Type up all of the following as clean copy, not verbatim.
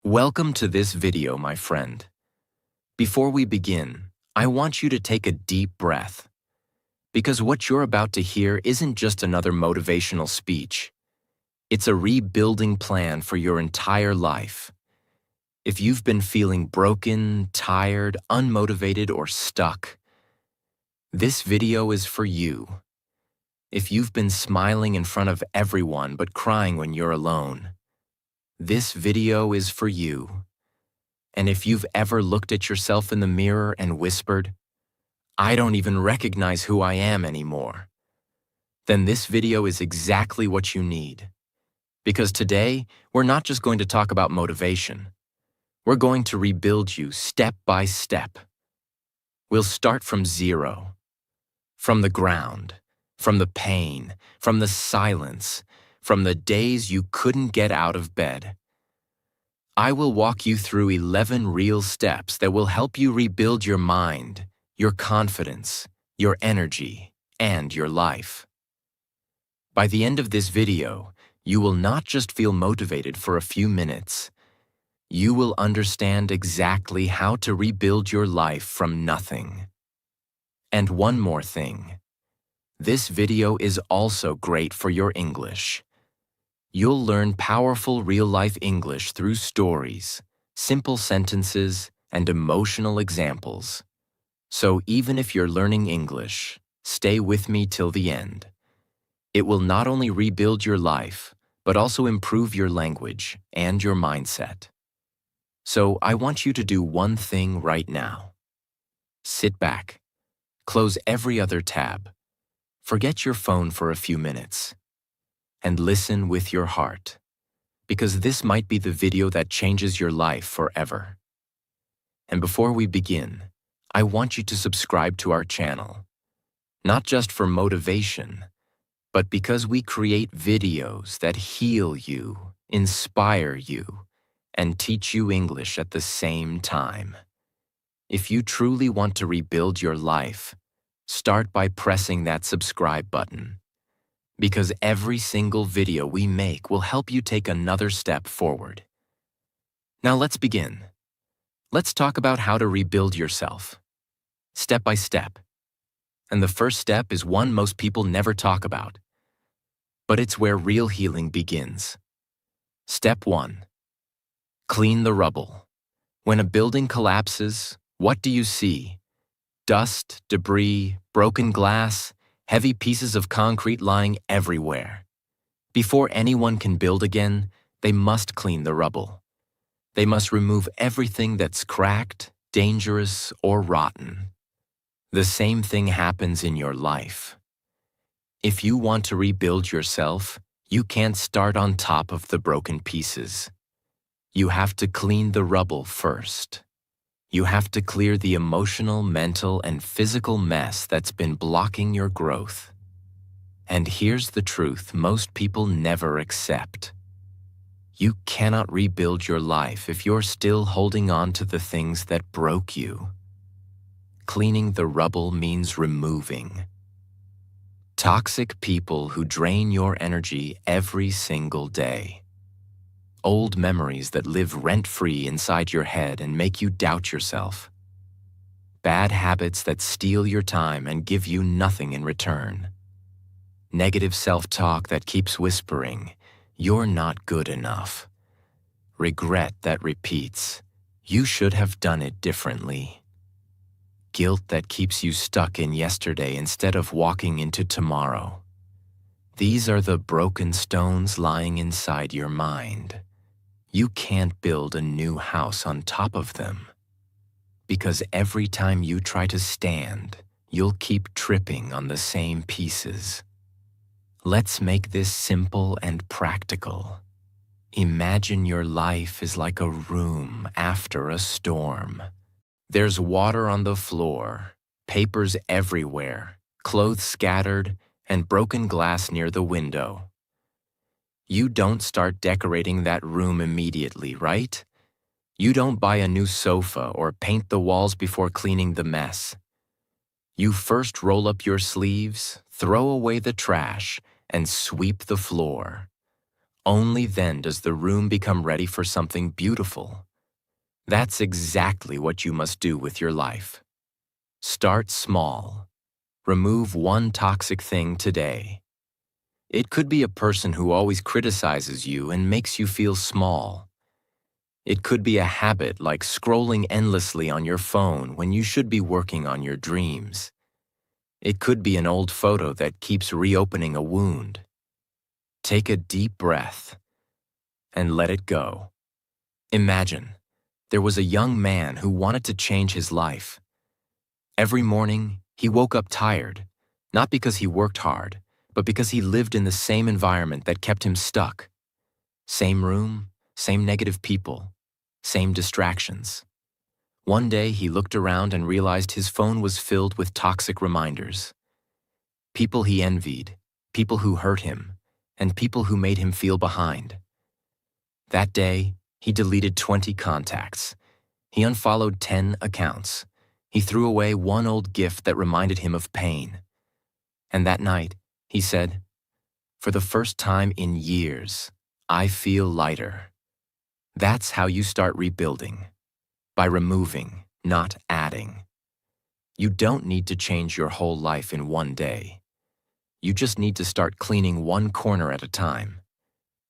Welcome to this video, my friend. Before we begin, I want you to take a deep breath, because what you're about to hear isn't just another motivational speech. It's a rebuilding plan for your entire life. If you've been feeling broken, tired, unmotivated, or stuck, this video is for you. If you've been smiling in front of everyone but crying when you're alone, this video is for you. And if you've ever looked at yourself in the mirror and whispered, "I don't even recognize who I am anymore," then this video is exactly what you need. Because today, we're not just going to talk about motivation. We're going to rebuild you step by step. We'll start from zero, from the ground, from the pain, from the silence, from the days you couldn't get out of bed. I will walk you through 11 real steps that will help you rebuild your mind, your confidence, your energy, and your life. By the end of this video, you will not just feel motivated for a few minutes. You will understand exactly how to rebuild your life from nothing. And one more thing. This video is also great for your English. You'll learn powerful real-life English through stories, simple sentences, and emotional examples. So even if you're learning English, stay with me till the end. It will not only rebuild your life, but also improve your language and your mindset. So I want you to do one thing right now. Sit back, close every other tab, forget your phone for a few minutes, and listen with your heart, because this might be the video that changes your life forever. And before we begin, I want you to subscribe to our channel, not just for motivation, but because we create videos that heal you, inspire you, and teach you English at the same time. If you truly want to rebuild your life, start by pressing that subscribe button, because every single video we make will help you take another step forward. Now let's begin. Let's talk about how to rebuild yourself, step by step. And the first step is one most people never talk about, but it's where real healing begins. Step 1. Clean the rubble. When a building collapses, what do you see? Dust, debris, broken glass, heavy pieces of concrete lying everywhere. Before anyone can build again, they must clean the rubble. They must remove everything that's cracked, dangerous, or rotten. The same thing happens in your life. If you want to rebuild yourself, you can't start on top of the broken pieces. You have to clean the rubble first. You have to clear the emotional, mental, and physical mess that's been blocking your growth. And here's the truth most people never accept. You cannot rebuild your life if you're still holding on to the things that broke you. Cleaning the rubble means removing toxic people who drain your energy every single day. Old memories that live rent-free inside your head and make you doubt yourself. Bad habits that steal your time and give you nothing in return. Negative self-talk that keeps whispering, "You're not good enough." Regret that repeats, "You should have done it differently." Guilt that keeps you stuck in yesterday instead of walking into tomorrow. These are the broken stones lying inside your mind. You can't build a new house on top of them, because every time you try to stand, you'll keep tripping on the same pieces. Let's make this simple and practical. Imagine your life is like a room after a storm. There's water on the floor, papers everywhere, clothes scattered, and broken glass near the window. You don't start decorating that room immediately, right? You don't buy a new sofa or paint the walls before cleaning the mess. You first roll up your sleeves, throw away the trash, and sweep the floor. Only then does the room become ready for something beautiful. That's exactly what you must do with your life. Start small. Remove one toxic thing today. It could be a person who always criticizes you and makes you feel small. It could be a habit like scrolling endlessly on your phone when you should be working on your dreams. It could be an old photo that keeps reopening a wound. Take a deep breath and let it go. Imagine there was a young man who wanted to change his life. Every morning, he woke up tired, not because he worked hard, but because he lived in the same environment that kept him stuck. Same room, same negative people, same distractions. One day, he looked around and realized his phone was filled with toxic reminders. People he envied, people who hurt him, and people who made him feel behind. That day, he deleted 20 contacts. He unfollowed 10 accounts. He threw away one old gift that reminded him of pain. And that night, he said, "For the first time in years, I feel lighter." That's how you start rebuilding. By removing, not adding. You don't need to change your whole life in one day. You just need to start cleaning one corner at a time.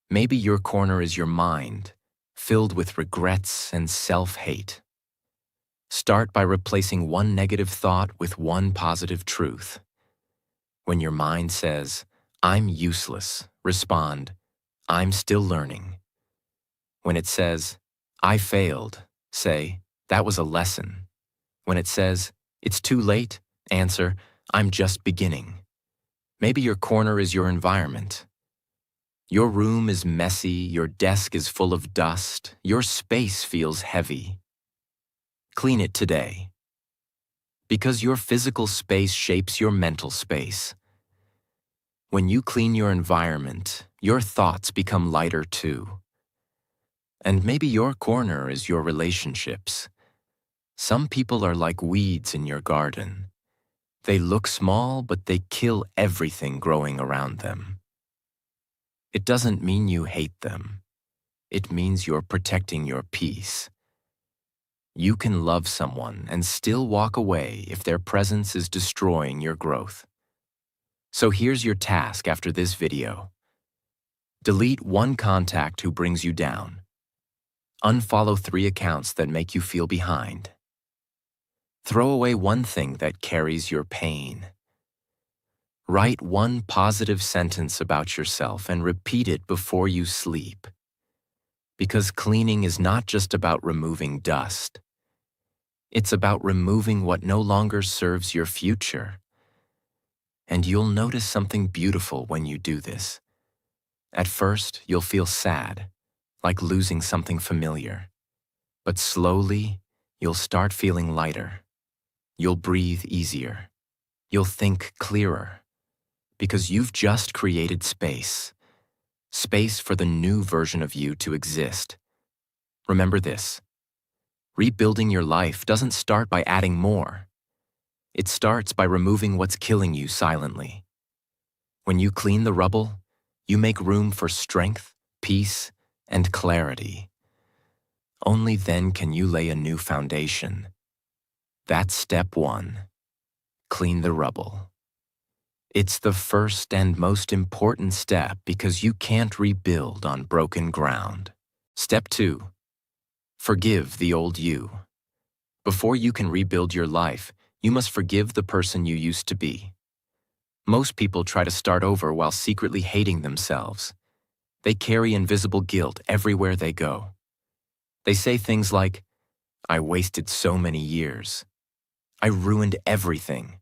Maybe your corner is your mind, filled with regrets and self-hate. Start by replacing one negative thought with one positive truth. When your mind says, "I'm useless," respond, "I'm still learning." When it says, "I failed," say, "That was a lesson." When it says, "It's too late," answer, "I'm just beginning." Maybe your corner is your environment. Your room is messy, your desk is full of dust, your space feels heavy. Clean it today. Because your physical space shapes your mental space. When you clean your environment, your thoughts become lighter too. And maybe your corner is your relationships. Some people are like weeds in your garden. They look small, but they kill everything growing around them. It doesn't mean you hate them. It means you're protecting your peace. You can love someone and still walk away if their presence is destroying your growth. So here's your task after this video. Delete one contact who brings you down. Unfollow 3 accounts that make you feel behind. Throw away one thing that carries your pain. Write one positive sentence about yourself and repeat it before you sleep. Because cleaning is not just about removing dust. It's about removing what no longer serves your future. And you'll notice something beautiful when you do this. At first, you'll feel sad, like losing something familiar. But slowly, you'll start feeling lighter. You'll breathe easier. You'll think clearer. Because you've just created space. Space for the new version of you to exist. Remember this. Rebuilding your life doesn't start by adding more. It starts by removing what's killing you silently. When you clean the rubble, you make room for strength, peace, and clarity. Only then can you lay a new foundation. That's step 1. Clean the rubble. It's the first and most important step because you can't rebuild on broken ground. Step 2. Forgive the old you. Before you can rebuild your life, you must forgive the person you used to be. Most people try to start over while secretly hating themselves. They carry invisible guilt everywhere they go. They say things like, "I wasted so many years. I ruined everything.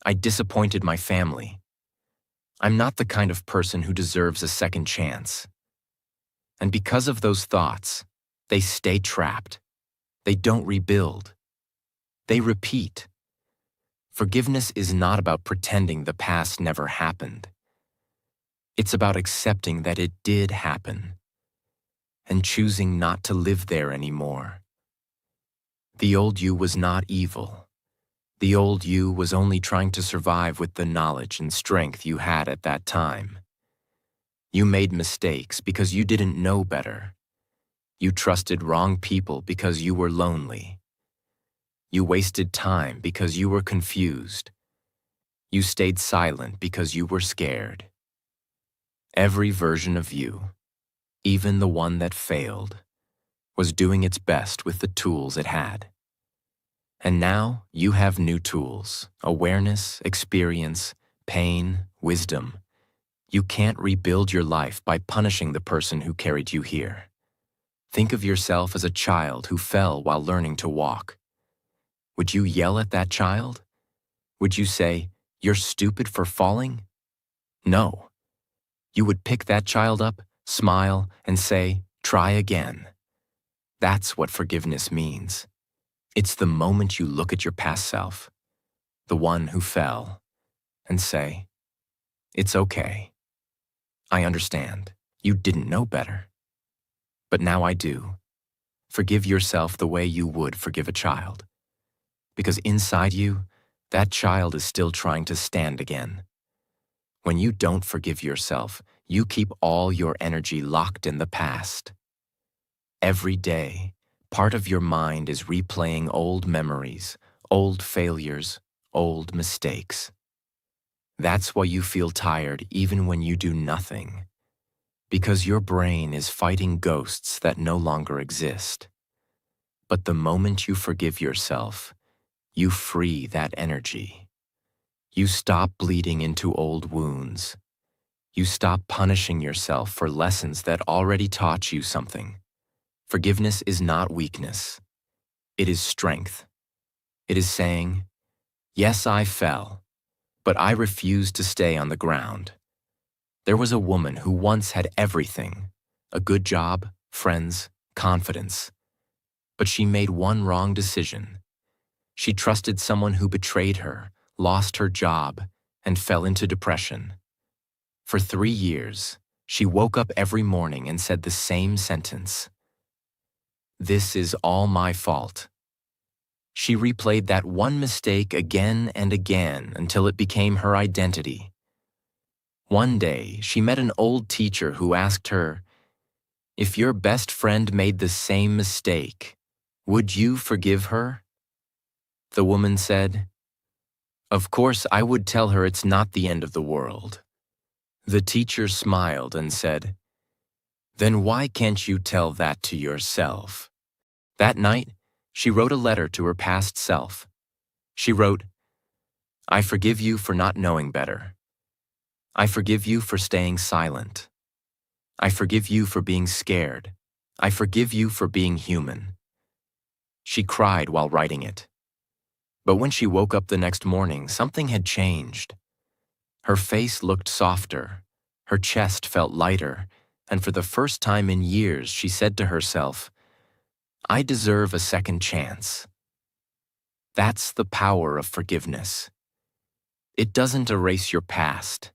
I disappointed my family. I'm not the kind of person who deserves a second chance." And because of those thoughts, they stay trapped. They don't rebuild. They repeat. Forgiveness is not about pretending the past never happened. It's about accepting that it did happen and choosing not to live there anymore. The old you was not evil. The old you was only trying to survive with the knowledge and strength you had at that time. You made mistakes because you didn't know better. You trusted wrong people because you were lonely. You wasted time because you were confused. You stayed silent because you were scared. Every version of you, even the one that failed, was doing its best with the tools it had. And now you have new tools: awareness, experience, pain, wisdom. You can't rebuild your life by punishing the person who carried you here. Think of yourself as a child who fell while learning to walk. Would you yell at that child? Would you say, "You're stupid for falling"? No. You would pick that child up, smile, and say, "Try again." That's what forgiveness means. It's the moment you look at your past self, the one who fell, and say, "It's okay. I understand. You didn't know better. But now I do." Forgive yourself the way you would forgive a child. Because inside you, that child is still trying to stand again. When you don't forgive yourself, you keep all your energy locked in the past. Every day, part of your mind is replaying old memories, old failures, old mistakes. That's why you feel tired even when you do nothing. Because your brain is fighting ghosts that no longer exist. But the moment you forgive yourself, you free that energy. You stop bleeding into old wounds. You stop punishing yourself for lessons that already taught you something. Forgiveness is not weakness. It is strength. It is saying, "Yes, I fell, but I refuse to stay on the ground." There was a woman who once had everything: a good job, friends, confidence. But she made one wrong decision. She trusted someone who betrayed her, lost her job, and fell into depression. For 3 years, she woke up every morning and said the same sentence: "This is all my fault." She replayed that one mistake again and again until it became her identity. One day, she met an old teacher who asked her, "If your best friend made the same mistake, would you forgive her?" The woman said, "Of course I would tell her it's not the end of the world." The teacher smiled and said, "Then why can't you tell that to yourself?" That night, she wrote a letter to her past self. She wrote, "I forgive you for not knowing better. I forgive you for staying silent. I forgive you for being scared. I forgive you for being human." She cried while writing it. But when she woke up the next morning, something had changed. Her face looked softer, her chest felt lighter, and for the first time in years, she said to herself, "I deserve a second chance." That's the power of forgiveness. It doesn't erase your past.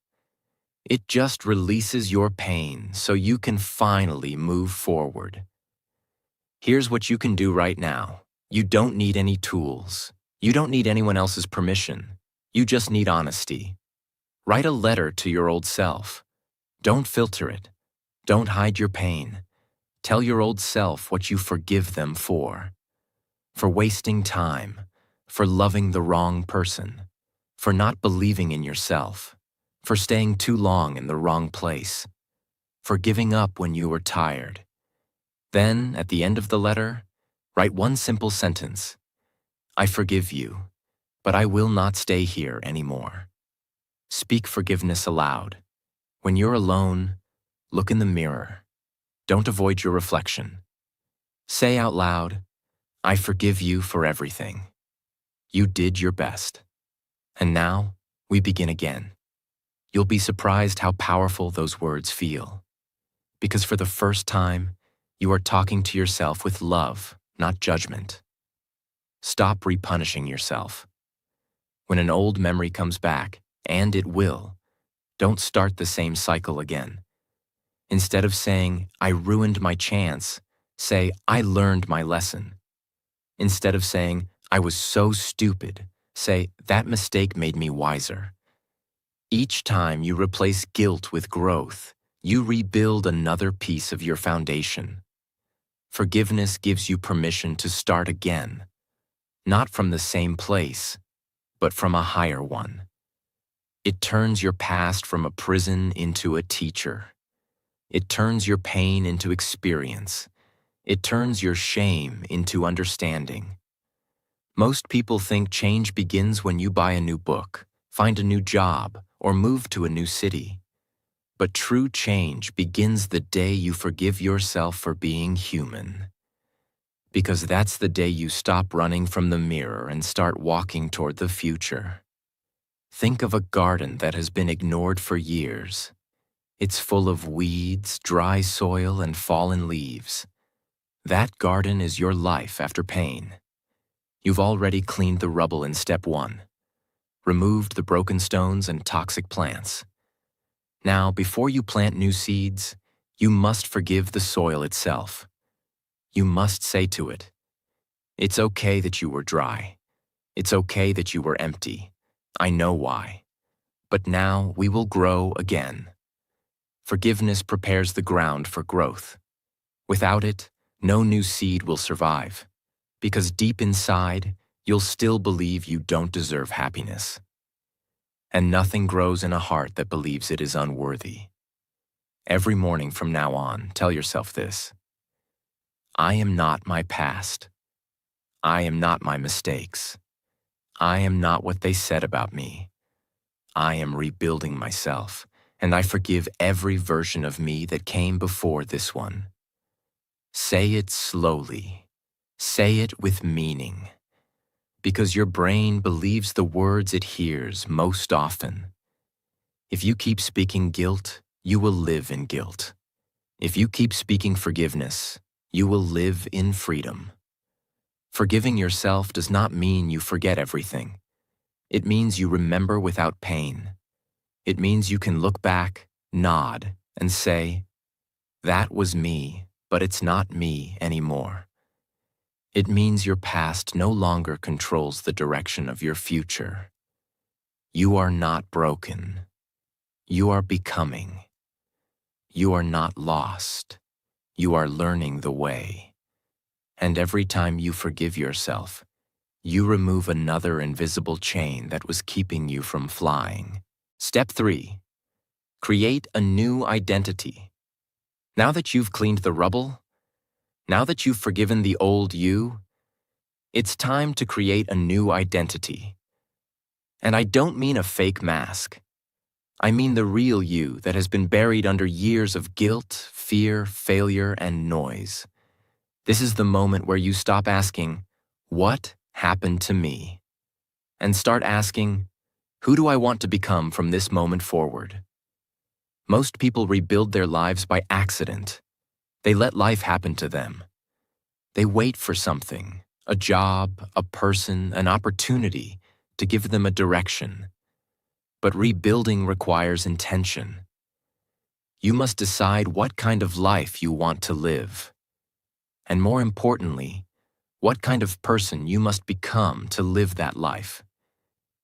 It just releases your pain so you can finally move forward. Here's what you can do right now. You don't need any tools. You don't need anyone else's permission. You just need honesty. Write a letter to your old self. Don't filter it. Don't hide your pain. Tell your old self what you forgive them for wasting time, for loving the wrong person, for not believing in yourself, for staying too long in the wrong place, for giving up when you were tired. Then, at the end of the letter, write one simple sentence: "I forgive you, but I will not stay here anymore." Speak forgiveness aloud. When you're alone, look in the mirror. Don't avoid your reflection. Say out loud, "I forgive you for everything. You did your best." And now, we begin again. You'll be surprised how powerful those words feel. Because for the first time, you are talking to yourself with love, not judgment. Stop repunishing yourself. When an old memory comes back, and it will, don't start the same cycle again. Instead of saying, "I ruined my chance," say, "I learned my lesson." Instead of saying, "I was so stupid," say, "That mistake made me wiser." Each time you replace guilt with growth, you rebuild another piece of your foundation. Forgiveness gives you permission to start again, not from the same place, but from a higher one. It turns your past from a prison into a teacher. It turns your pain into experience. It turns your shame into understanding. Most people think change begins when you buy a new book, find a new job, or move to a new city. But true change begins the day you forgive yourself for being human. Because that's the day you stop running from the mirror and start walking toward the future. Think of a garden that has been ignored for years. It's full of weeds, dry soil, and fallen leaves. That garden is your life after pain. You've already cleaned the rubble in step 1, removed the broken stones and toxic plants. Now, before you plant new seeds, you must forgive the soil itself. You must say to it, "It's okay that you were dry. It's okay that you were empty. I know why. But now we will grow again." Forgiveness prepares the ground for growth. Without it, no new seed will survive, because deep inside, you'll still believe you don't deserve happiness. And nothing grows in a heart that believes it is unworthy. Every morning from now on, tell yourself this: I am not my past. I am not my mistakes. I am not what they said about me. I am rebuilding myself, and I forgive every version of me that came before this one. Say it slowly. Say it with meaning. Because your brain believes the words it hears most often. If you keep speaking guilt, you will live in guilt. If you keep speaking forgiveness, you will live in freedom. Forgiving yourself does not mean you forget everything. It means you remember without pain. It means you can look back, nod, and say, "That was me, but it's not me anymore." It means your past no longer controls the direction of your future. You are not broken. You are becoming. You are not lost. You are learning the way. And every time you forgive yourself, you remove another invisible chain that was keeping you from flying. Step 3. Create a new identity. Now that you've cleaned the rubble, now that you've forgiven the old you, it's time to create a new identity. And I don't mean a fake mask. I mean the real you that has been buried under years of guilt, fear, failure, and noise. This is the moment where you stop asking, "What happened to me?" and start asking, "Who do I want to become from this moment forward?" Most people rebuild their lives by accident. They let life happen to them. They wait for something, a job, a person, an opportunity to give them a direction. But rebuilding requires intention. You must decide what kind of life you want to live. And more importantly, what kind of person you must become to live that life.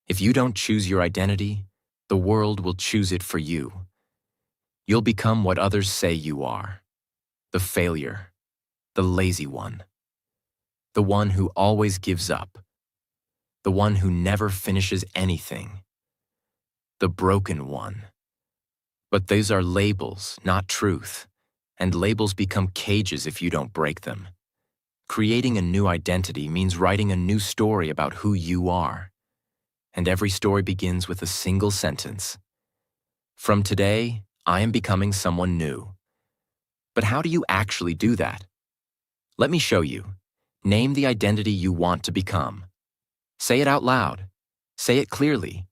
If you don't choose your identity, the world will choose it for you. You'll become what others say you are: the failure, the lazy one, the one who always gives up, the one who never finishes anything, the broken one. But these are labels, not truth, and labels become cages if you don't break them. Creating a new identity means writing a new story about who you are. And every story begins with a single sentence. From today, I am becoming someone new. But how do you actually do that? Let me show you. Name the identity you want to become. Say it out loud. Say it clearly.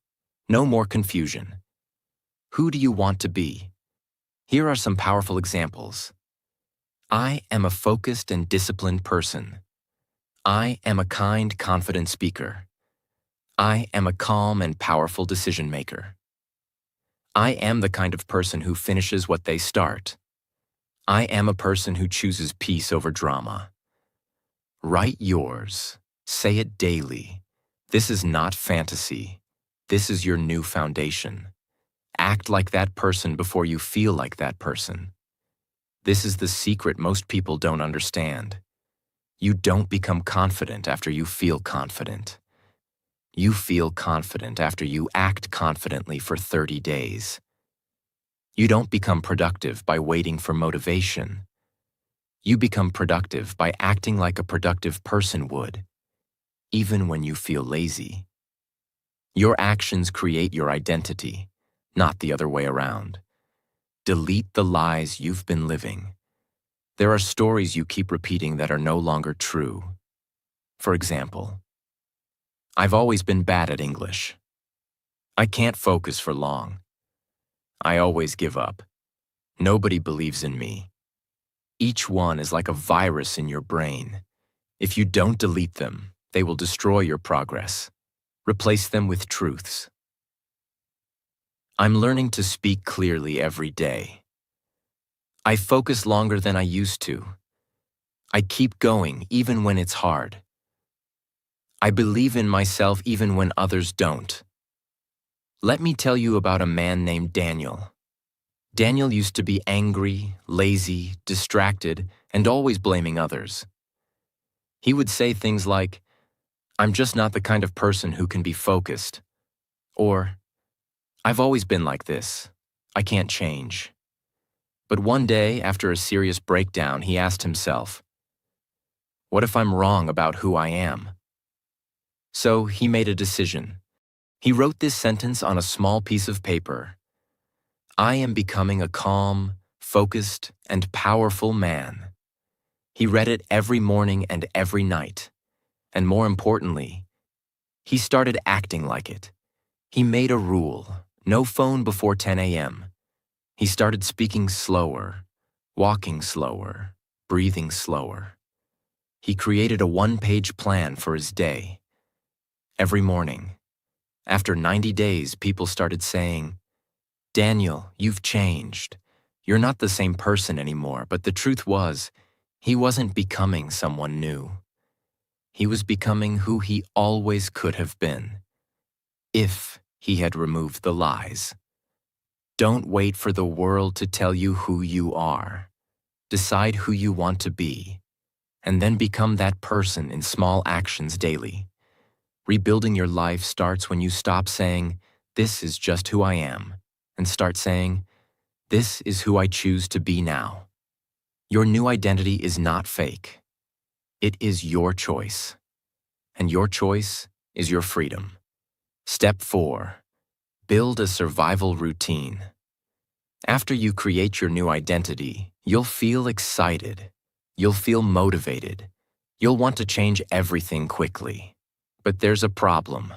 No more confusion. Who do you want to be? Here are some powerful examples. I am a focused and disciplined person. I am a kind, confident speaker. I am a calm and powerful decision maker. I am the kind of person who finishes what they start. I am a person who chooses peace over drama. Write yours. Say it daily. This is not fantasy. This is your new foundation. Act like that person before you feel like that person. This is the secret most people don't understand. You don't become confident after you feel confident. You feel confident after you act confidently for 30 days. You don't become productive by waiting for motivation. You become productive by acting like a productive person would, even when you feel lazy. Your actions create your identity, not the other way around. Delete the lies you've been living. There are stories you keep repeating that are no longer true. For example, I've always been bad at English. I can't focus for long. I always give up. Nobody believes in me. Each one is like a virus in your brain. If you don't delete them, they will destroy your progress. Replace them with truths. I'm learning to speak clearly every day. I focus longer than I used to. I keep going even when it's hard. I believe in myself even when others don't. Let me tell you about a man named Daniel. Daniel used to be angry, lazy, distracted, and always blaming others. He would say things like, "I'm just not the kind of person who can be focused," or, "I've always been like this. I can't change." But one day, after a serious breakdown, he asked himself, "What if I'm wrong about who I am?" So he made a decision. He wrote this sentence on a small piece of paper. "I am becoming a calm, focused, and powerful man." He read it every morning and every night. And more importantly, he started acting like it. He made a rule: no phone before 10 a.m. He started speaking slower, walking slower, breathing slower. He created a one-page plan for his day. Every morning, after 90 days, people started saying, "Daniel, you've changed. You're not the same person anymore." But the truth was, he wasn't becoming someone new. He was becoming who he always could have been, if he had removed the lies. Don't wait for the world to tell you who you are. Decide who you want to be, and then become that person in small actions daily. Rebuilding your life starts when you stop saying, "This is just who I am," and start saying, "This is who I choose to be now." Your new identity is not fake. It is your choice. And your choice is your freedom. Step 4. Build a survival routine. After you create your new identity, you'll feel excited. You'll feel motivated. You'll want to change everything quickly. But there's a problem.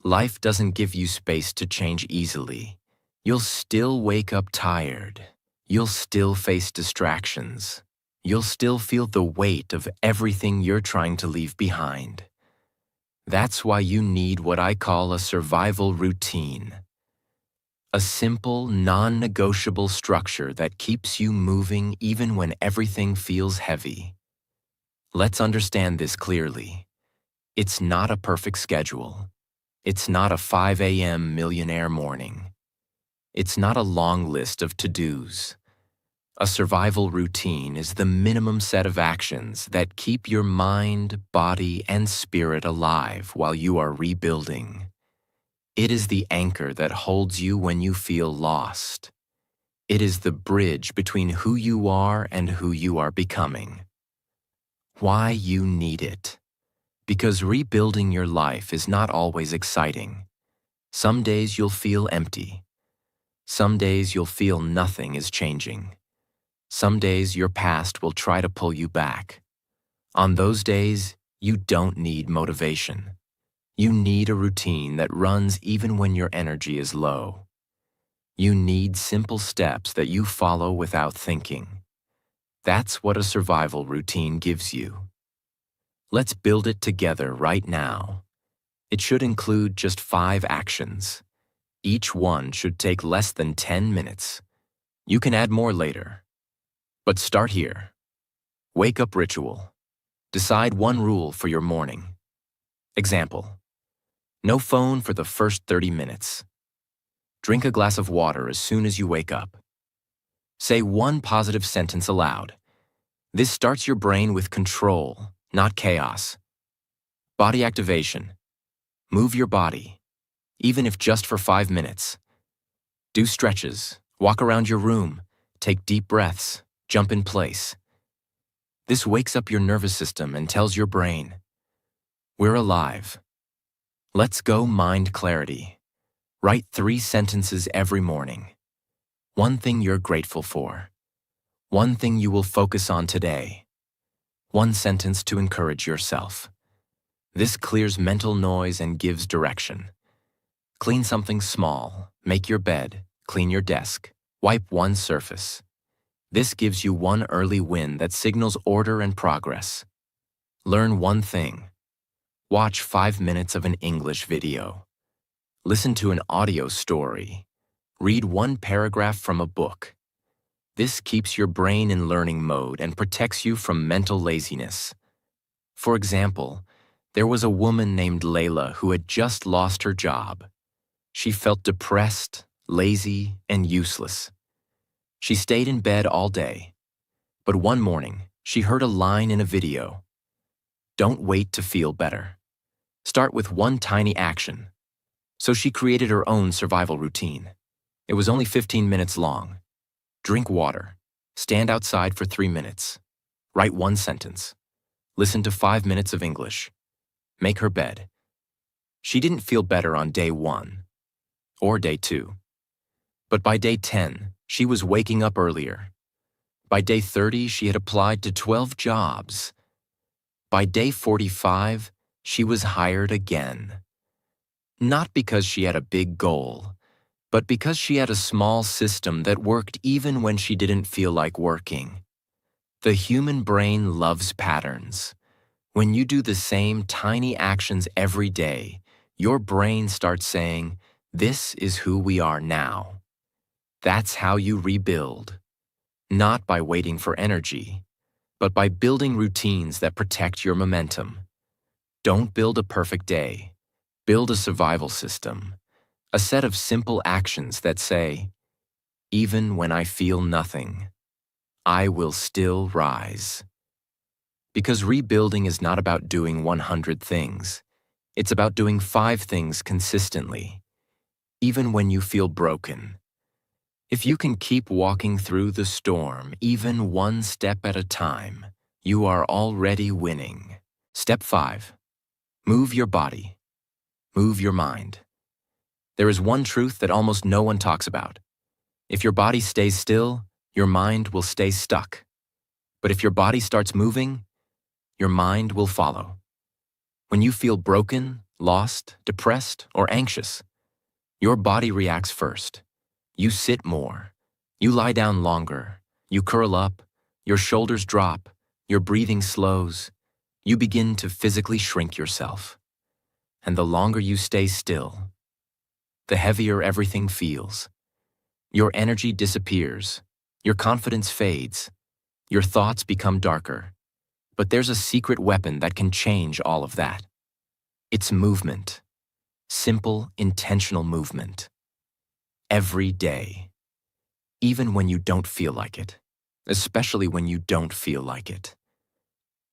Life doesn't give you space to change easily. You'll still wake up tired. You'll still face distractions. You'll still feel the weight of everything you're trying to leave behind. That's why you need what I call a survival routine. A simple, non-negotiable structure that keeps you moving even when everything feels heavy. Let's understand this clearly. It's not a perfect schedule. It's not a 5 a.m. millionaire morning. It's not a long list of to-dos. A survival routine is the minimum set of actions that keep your mind, body, and spirit alive while you are rebuilding. It is the anchor that holds you when you feel lost. It is the bridge between who you are and who you are becoming. Why you need it? Because rebuilding your life is not always exciting. Some days you'll feel empty. Some days you'll feel nothing is changing. Some days your past will try to pull you back. On those days, you don't need motivation. You need a routine that runs even when your energy is low. You need simple steps that you follow without thinking. That's what a survival routine gives you. Let's build it together right now. It should include just 5 actions. Each one should take less than 10 minutes. You can add more later. But start here. Wake up ritual. Decide one rule for your morning. Example: no phone for the first 30 minutes. Drink a glass of water as soon as you wake up. Say one positive sentence aloud. This starts your brain with control, not chaos. Body activation. Move your body, even if just for 5 minutes. Do stretches, walk around your room, take deep breaths, jump in place. This wakes up your nervous system and tells your brain, we're alive. Let's go mind clarity. Write 3 sentences every morning. One thing you're grateful for. One thing you will focus on today. One sentence to encourage yourself. This clears mental noise and gives direction. Clean something small, make your bed, clean your desk, wipe one surface. This gives you one early win that signals order and progress. Learn one thing. Watch 5 minutes of an English video. Listen to an audio story. Read one paragraph from a book. This keeps your brain in learning mode and protects you from mental laziness. For example, there was a woman named Layla who had just lost her job. She felt depressed, lazy, and useless. She stayed in bed all day. But one morning, she heard a line in a video. Don't wait to feel better. Start with one tiny action. So she created her own survival routine. It was only 15 minutes long. Drink water. Stand outside for 3 minutes. Write one sentence. Listen to 5 minutes of English. Make her bed. She didn't feel better on day 1 or day 2. But by day 10, she was waking up earlier. By day 30, she had applied to 12 jobs. By day 45, she was hired again. Not because she had a big goal, but because she had a small system that worked even when she didn't feel like working. The human brain loves patterns. When you do the same tiny actions every day, your brain starts saying, this is who we are now. That's how you rebuild. Not by waiting for energy, but by building routines that protect your momentum. Don't build a perfect day. Build a survival system. A set of simple actions that say, even when I feel nothing, I will still rise. Because rebuilding is not about doing 100 things. It's about doing 5 things consistently, even when you feel broken. If you can keep walking through the storm, even one step at a time, you are already winning. Step 5. Move your body. Move your mind. There is one truth that almost no one talks about. If your body stays still, your mind will stay stuck. But if your body starts moving, your mind will follow. When you feel broken, lost, depressed, or anxious, your body reacts first. You sit more. You lie down longer. You curl up. Your shoulders drop. Your breathing slows. You begin to physically shrink yourself. And the longer you stay still, the heavier everything feels. Your energy disappears. Your confidence fades. Your thoughts become darker. But there's a secret weapon that can change all of that. It's movement. Simple, intentional movement. Every day. Even when you don't feel like it. Especially when you don't feel like it.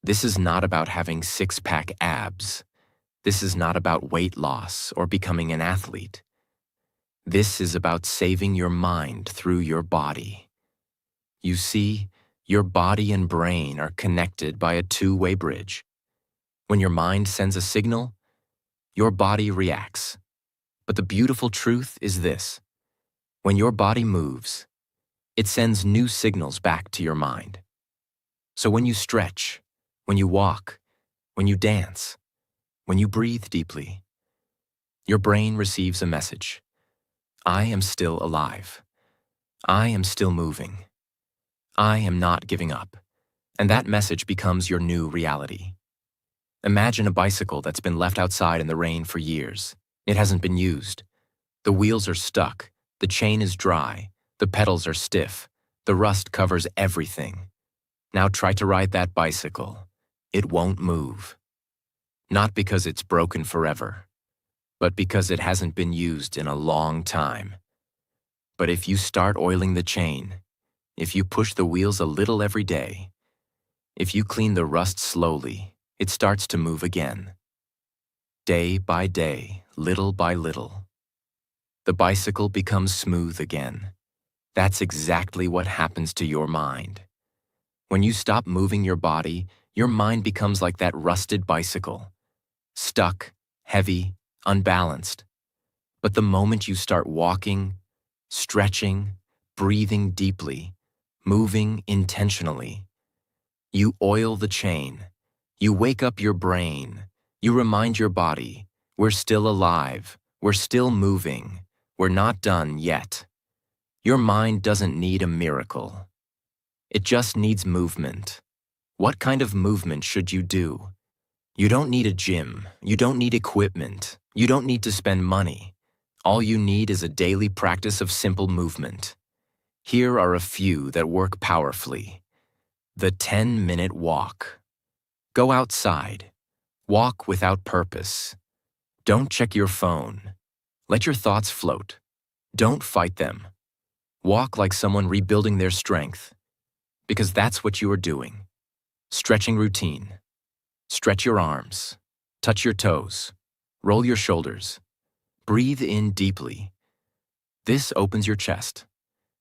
This is not about having 6-pack abs. This is not about weight loss or becoming an athlete. This is about saving your mind through your body. You see, your body and brain are connected by a two-way bridge. When your mind sends a signal, your body reacts. But the beautiful truth is this. When your body moves, it sends new signals back to your mind. So when you stretch, when you walk, when you dance, when you breathe deeply, your brain receives a message. I am still alive. I am still moving. I am not giving up. And that message becomes your new reality. Imagine a bicycle that's been left outside in the rain for years. It hasn't been used. The wheels are stuck. The chain is dry. The pedals are stiff. The rust covers everything. Now try to ride that bicycle. It won't move. Not because it's broken forever, but because it hasn't been used in a long time. But if you start oiling the chain, if you push the wheels a little every day, if you clean the rust slowly, it starts to move again. Day by day, little by little, the bicycle becomes smooth again. That's exactly what happens to your mind. When you stop moving your body, your mind becomes like that rusted bicycle, stuck, heavy, unbalanced. But the moment you start walking, stretching, breathing deeply, moving intentionally, you oil the chain. You wake up your brain. You remind your body, we're still alive. We're still moving. We're not done yet. Your mind doesn't need a miracle. It just needs movement. What kind of movement should you do? You don't need a gym. You don't need equipment. You don't need to spend money. All you need is a daily practice of simple movement. Here are a few that work powerfully. The 10-minute walk. Go outside. Walk without purpose. Don't check your phone. Let your thoughts float. Don't fight them. Walk like someone rebuilding their strength, because that's what you are doing. Stretching routine. Stretch your arms. Touch your toes. Roll your shoulders. Breathe in deeply. This opens your chest.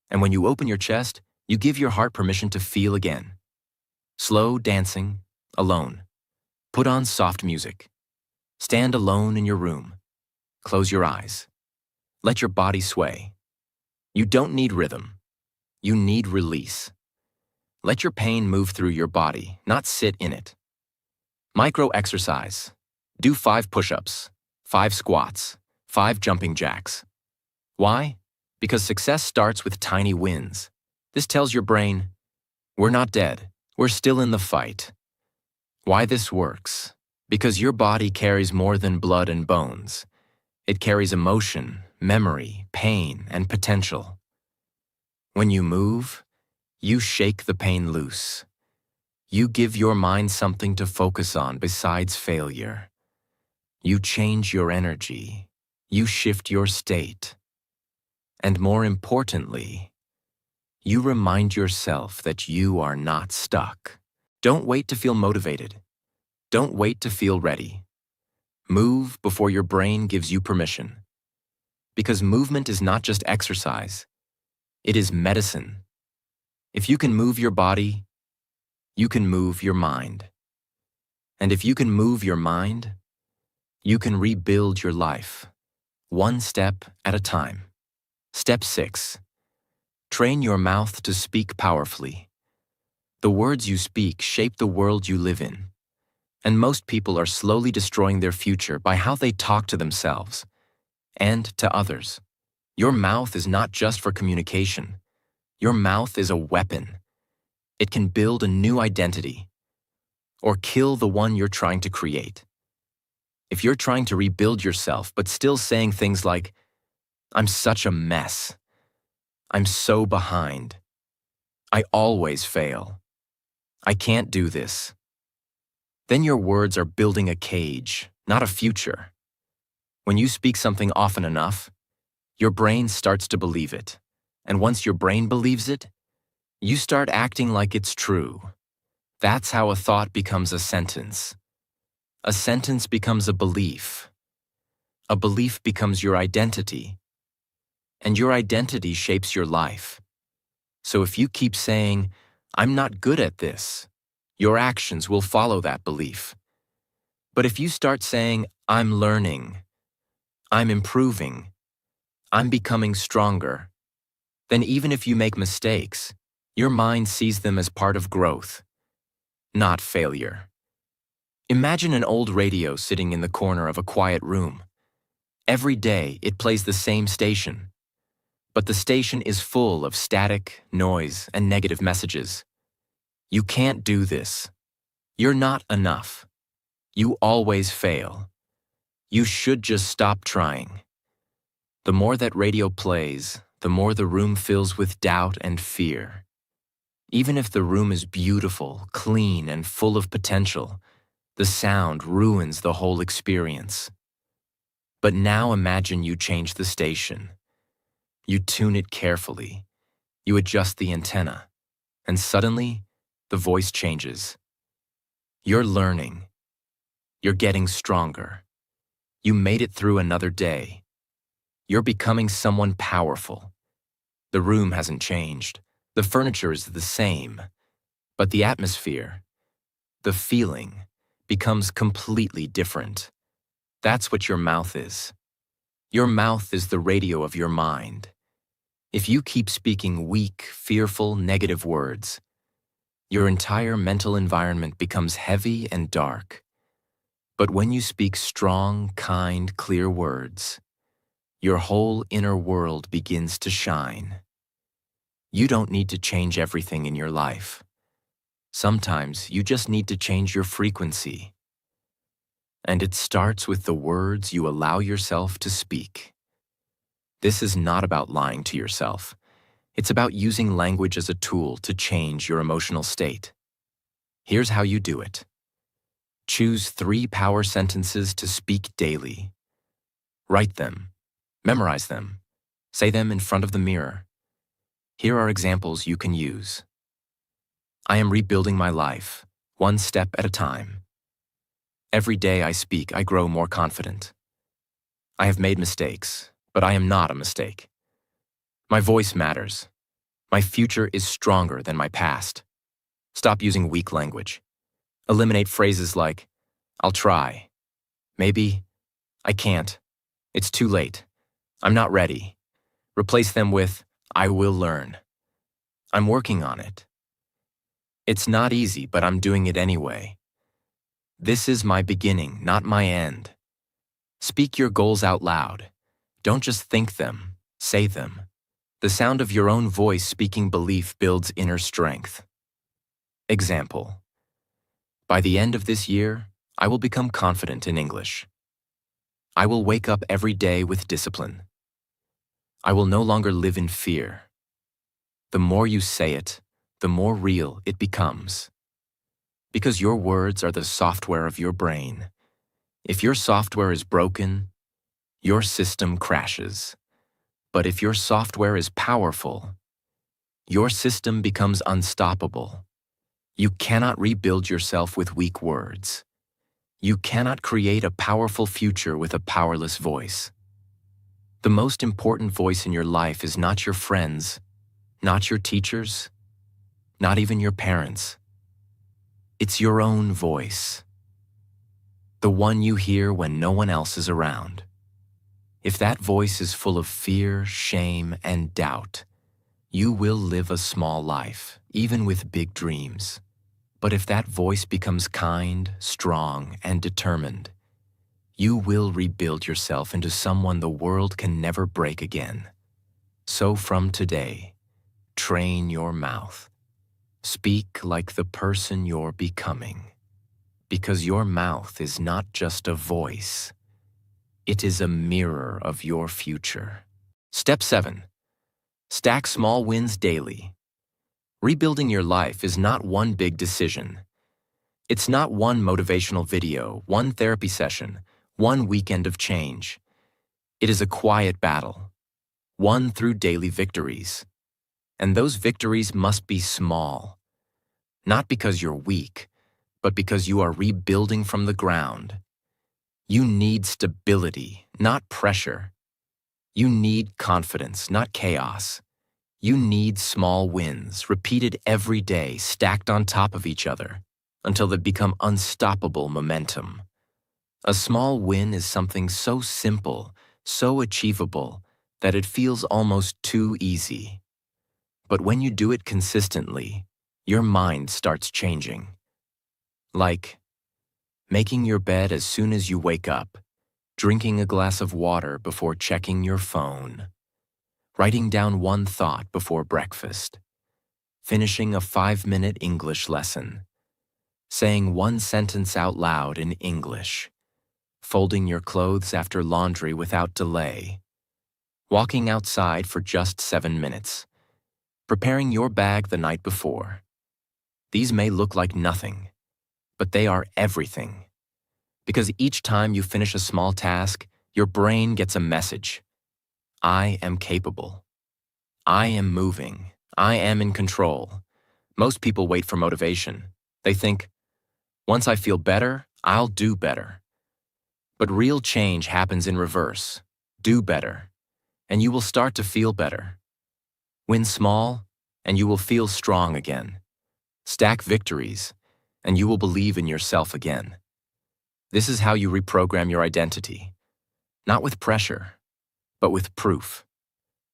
And when you open your chest, you give your heart permission to feel again. Slow dancing, alone. Put on soft music. Stand alone in your room. Close your eyes. Let your body sway. You don't need rhythm. You need release. Let your pain move through your body, not sit in it. Micro exercise. Do 5 push-ups, 5 squats, 5 jumping jacks. Why? Because success starts with tiny wins. This tells your brain, we're not dead. We're still in the fight. Why this works? Because your body carries more than blood and bones. It carries emotion, memory, pain, and potential. When you move, you shake the pain loose. You give your mind something to focus on besides failure. You change your energy. You shift your state. And more importantly, you remind yourself that you are not stuck. Don't wait to feel motivated. Don't wait to feel ready. Move before your brain gives you permission. Because movement is not just exercise. It is medicine. If you can move your body, you can move your mind. And if you can move your mind, you can rebuild your life, one step at a time. Step 6. Train your mouth to speak powerfully. The words you speak shape the world you live in. And most people are slowly destroying their future by how they talk to themselves and to others. Your mouth is not just for communication. Your mouth is a weapon. It can build a new identity or kill the one you're trying to create. If you're trying to rebuild yourself but still saying things like, I'm such a mess. I'm so behind. I always fail. I can't do this. Then your words are building a cage, not a future. When you speak something often enough, your brain starts to believe it. And once your brain believes it, you start acting like it's true. That's how a thought becomes a sentence. A sentence becomes a belief. A belief becomes your identity. And your identity shapes your life. So if you keep saying, I'm not good at this, your actions will follow that belief. But if you start saying, I'm learning, I'm improving, I'm becoming stronger, then even if you make mistakes, your mind sees them as part of growth, not failure. Imagine an old radio sitting in the corner of a quiet room. Every day, it plays the same station. But the station is full of static, noise, and negative messages. You can't do this. You're not enough. You always fail. You should just stop trying. The more that radio plays, the more the room fills with doubt and fear. Even if the room is beautiful, clean, and full of potential, the sound ruins the whole experience. But now imagine you change the station. You tune it carefully. You adjust the antenna. And suddenly, the voice changes. You're learning. You're getting stronger. You made it through another day. You're becoming someone powerful. The room hasn't changed. The furniture is the same. But the atmosphere, the feeling, becomes completely different. That's what your mouth is. Your mouth is the radio of your mind. If you keep speaking weak, fearful, negative words, your entire mental environment becomes heavy and dark. But when you speak strong, kind, clear words, your whole inner world begins to shine. You don't need to change everything in your life. Sometimes you just need to change your frequency. And it starts with the words you allow yourself to speak. This is not about lying to yourself. It's about using language as a tool to change your emotional state. Here's how you do it. Choose 3 power sentences to speak daily. Write them. Memorize them. Say them in front of the mirror. Here are examples you can use. I am rebuilding my life, one step at a time. Every day I speak, I grow more confident. I have made mistakes, but I am not a mistake. My voice matters. My future is stronger than my past. Stop using weak language. Eliminate phrases like, I'll try. Maybe. I can't. It's too late. I'm not ready. Replace them with, I will learn. I'm working on it. It's not easy, but I'm doing it anyway. This is my beginning, not my end. Speak your goals out loud. Don't just think them, say them. The sound of your own voice speaking belief builds inner strength. Example. By the end of this year, I will become confident in English. I will wake up every day with discipline. I will no longer live in fear. The more you say it, the more real it becomes. Because your words are the software of your brain. If your software is broken, your system crashes. But if your software is powerful, your system becomes unstoppable. You cannot rebuild yourself with weak words. You cannot create a powerful future with a powerless voice. The most important voice in your life is not your friends, not your teachers, not even your parents. It's your own voice. The one you hear when no one else is around. If that voice is full of fear, shame, and doubt, you will live a small life, even with big dreams. But if that voice becomes kind, strong, and determined, you will rebuild yourself into someone the world can never break again. So from today, train your mouth. Speak like the person you're becoming. Because your mouth is not just a voice. It is a mirror of your future. Step 7. Stack small wins daily. Rebuilding your life is not one big decision. It's not one motivational video, one therapy session, one weekend of change. It is a quiet battle, won through daily victories. And those victories must be small. Not because you're weak, but because you are rebuilding from the ground. You need stability, not pressure. You need confidence, not chaos. You need small wins, repeated every day, stacked on top of each other, until they become unstoppable momentum. A small win is something so simple, so achievable, that it feels almost too easy. But when you do it consistently, your mind starts changing. Like making your bed as soon as you wake up, drinking a glass of water before checking your phone, writing down one thought before breakfast, finishing a 5-minute English lesson, saying one sentence out loud in English, folding your clothes after laundry without delay, walking outside for just 7 minutes, preparing your bag the night before. These may look like nothing, but they are everything. Because each time you finish a small task, your brain gets a message. I am capable. I am moving. I am in control. Most people wait for motivation. They think, once I feel better, I'll do better. But real change happens in reverse. Do better, and you will start to feel better. Win small, and you will feel strong again. Stack victories, and you will believe in yourself again. This is how you reprogram your identity. Not with pressure, but with proof.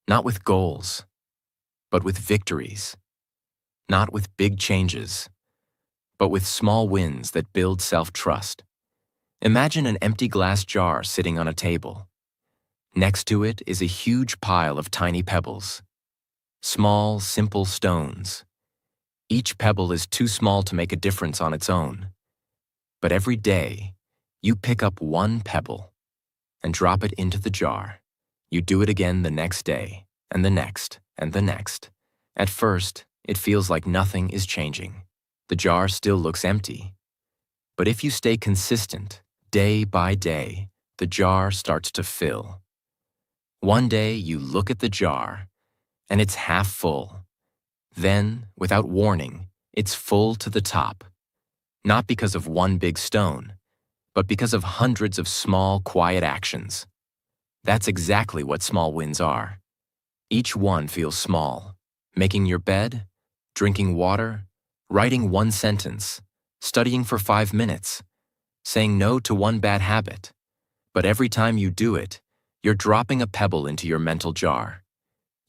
Not with goals, but with victories. Not with big changes, but with small wins that build self-trust. Imagine an empty glass jar sitting on a table. Next to it is a huge pile of tiny pebbles. Small, simple stones. Each pebble is too small to make a difference on its own. But every day, you pick up one pebble and drop it into the jar. You do it again the next day, and the next, and the next. At first, it feels like nothing is changing. The jar still looks empty. But if you stay consistent, day by day, the jar starts to fill. One day, you look at the jar, and it's half full. Then, without warning, it's full to the top. Not because of one big stone, but because of hundreds of small, quiet actions. That's exactly what small wins are. Each one feels small. Making your bed, drinking water, writing one sentence, studying for 5 minutes, saying no to one bad habit. But every time you do it, you're dropping a pebble into your mental jar.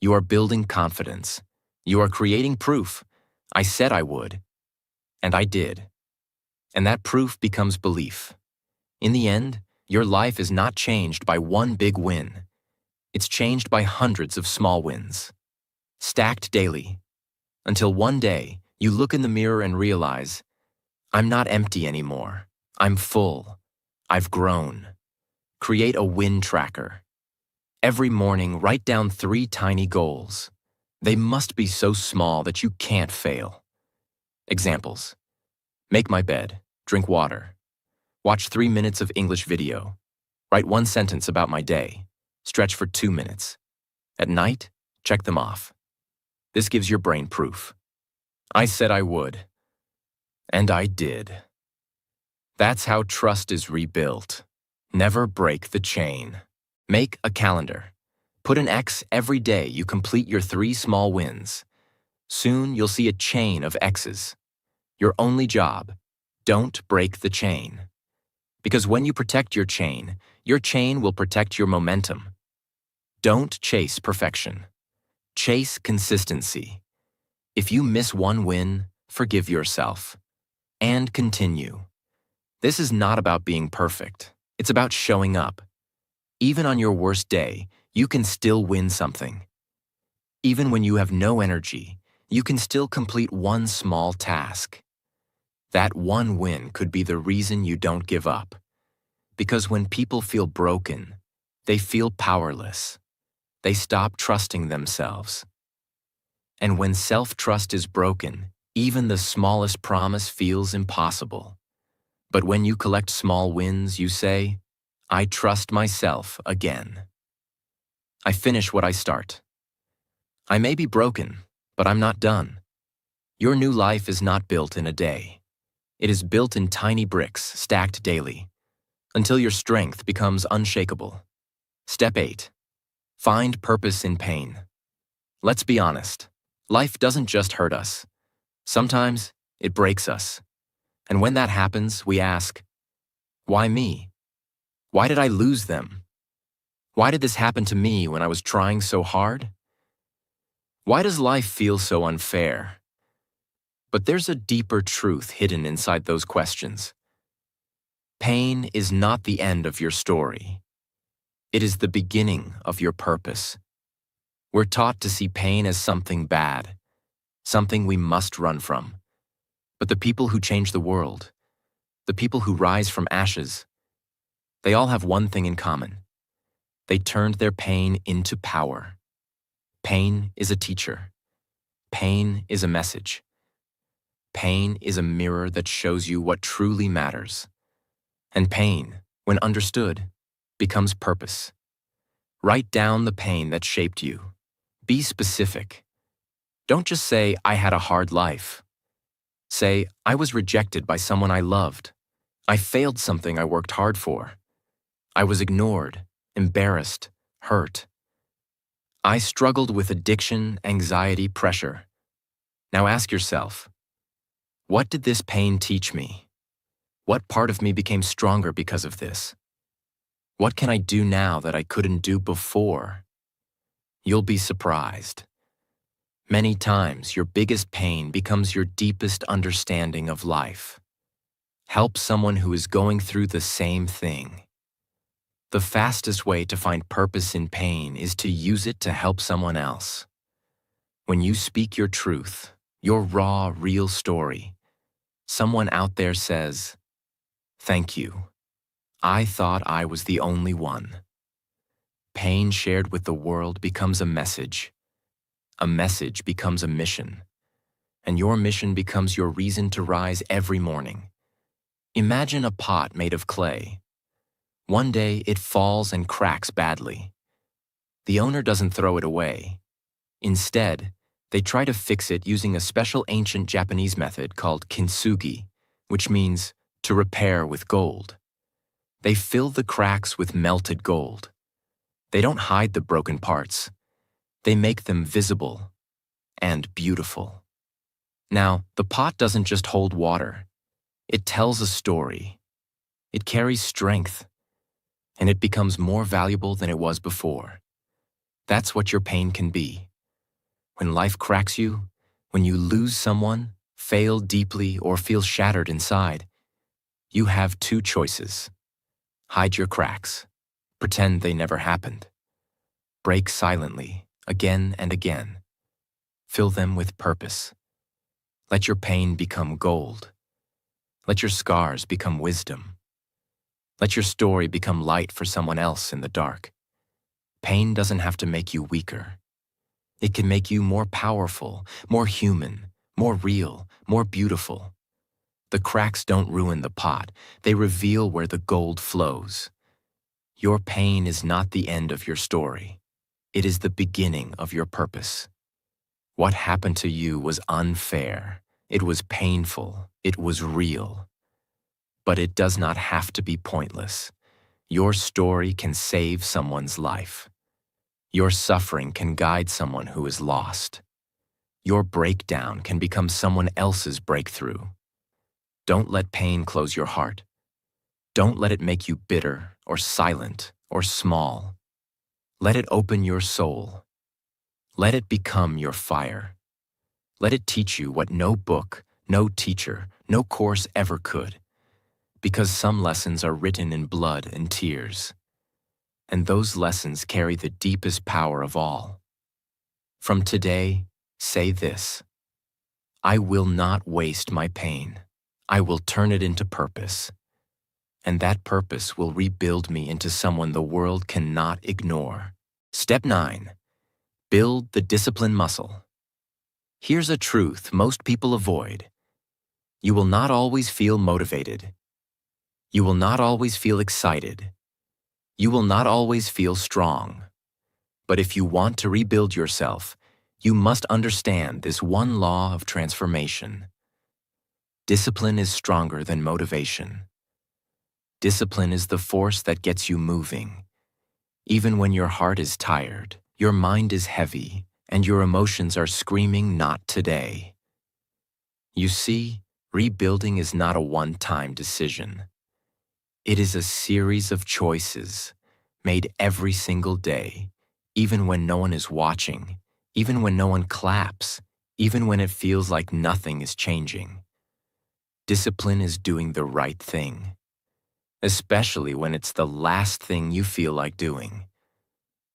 You are building confidence. You are creating proof. I said I would, and I did. And that proof becomes belief. In the end, your life is not changed by one big win. It's changed by hundreds of small wins, stacked daily, until one day you look in the mirror and realize, I'm not empty anymore. I'm full. I've grown. Create a win tracker. Every morning, write down 3 tiny goals. They must be so small that you can't fail. Examples: make my bed, drink water, watch 3 minutes of English video, write 1 sentence about my day, stretch for 2 minutes. At night, check them off. This gives your brain proof. I said I would, and I did. That's how trust is rebuilt. Never break the chain. Make a calendar. Put an X every day you complete your 3 small wins. Soon you'll see a chain of X's. Your only job: don't break the chain. Because when you protect your chain will protect your momentum. Don't chase perfection. Chase consistency. If you miss one win, forgive yourself. And continue. This is not about being perfect. It's about showing up. Even on your worst day, you can still win something. Even when you have no energy, you can still complete one small task. That one win could be the reason you don't give up. Because when people feel broken, they feel powerless. They stop trusting themselves. And when self-trust is broken, even the smallest promise feels impossible. But when you collect small wins, you say, I trust myself again. I finish what I start. I may be broken, but I'm not done. Your new life is not built in a day. It is built in tiny bricks stacked daily, until your strength becomes unshakable. Step 8. Find purpose in pain. Let's be honest. Life doesn't just hurt us. Sometimes it breaks us. And when that happens, we ask, why me? Why did I lose them? Why did this happen to me when I was trying so hard? Why does life feel so unfair? But there's a deeper truth hidden inside those questions. Pain is not the end of your story. It is the beginning of your purpose. We're taught to see pain as something bad, something we must run from. But the people who change the world, the people who rise from ashes, they all have one thing in common. They turned their pain into power. Pain is a teacher. Pain is a message. Pain is a mirror that shows you what truly matters. And pain, when understood, becomes purpose. Write down the pain that shaped you. Be specific. Don't just say, I had a hard life. Say, I was rejected by someone I loved. I failed something I worked hard for. I was ignored, embarrassed, hurt. I struggled with addiction, anxiety, pressure. Now ask yourself, what did this pain teach me? What part of me became stronger because of this? What can I do now that I couldn't do before? You'll be surprised. Many times, your biggest pain becomes your deepest understanding of life. Help someone who is going through the same thing. The fastest way to find purpose in pain is to use it to help someone else. When you speak your truth, your raw, real story, someone out there says, "Thank you. I thought I was the only one." Pain shared with the world becomes a message. A message becomes a mission. And your mission becomes your reason to rise every morning. Imagine a pot made of clay. One day it falls and cracks badly. The owner doesn't throw it away. Instead, they try to fix it using a special ancient Japanese method called kintsugi, which means to repair with gold. They fill the cracks with melted gold. They don't hide the broken parts. They make them visible and beautiful. Now, the pot doesn't just hold water. It tells a story. It carries strength, and it becomes more valuable than it was before. That's what your pain can be. When life cracks you, when you lose someone, fail deeply, or feel shattered inside, you have two choices. Hide your cracks. Pretend they never happened. Break silently, again and again. Fill them with purpose. Let your pain become gold. Let your scars become wisdom. Let your story become light for someone else in the dark. Pain doesn't have to make you weaker. It can make you more powerful, more human, more real, more beautiful. The cracks don't ruin the pot. They reveal where the gold flows. Your pain is not the end of your story. It is the beginning of your purpose. What happened to you was unfair. It was painful. It was real. But it does not have to be pointless. Your story can save someone's life. Your suffering can guide someone who is lost. Your breakdown can become someone else's breakthrough. Don't let pain close your heart. Don't let it make you bitter or silent or small. Let it open your soul. Let it become your fire. Let it teach you what no book, no teacher, no course ever could. Because some lessons are written in blood and tears. And those lessons carry the deepest power of all. From today, say this: I will not waste my pain. I will turn it into purpose. And that purpose will rebuild me into someone the world cannot ignore. Step 9. Build the discipline muscle. Here's a truth most people avoid. You will not always feel motivated. You will not always feel excited. You will not always feel strong. But if you want to rebuild yourself, you must understand this one law of transformation. Discipline is stronger than motivation. Discipline is the force that gets you moving. Even when your heart is tired, your mind is heavy, and your emotions are screaming, "Not today." You see, rebuilding is not a one-time decision. It is a series of choices made every single day, even when no one is watching, even when no one claps, even when it feels like nothing is changing. Discipline is doing the right thing, especially when it's the last thing you feel like doing.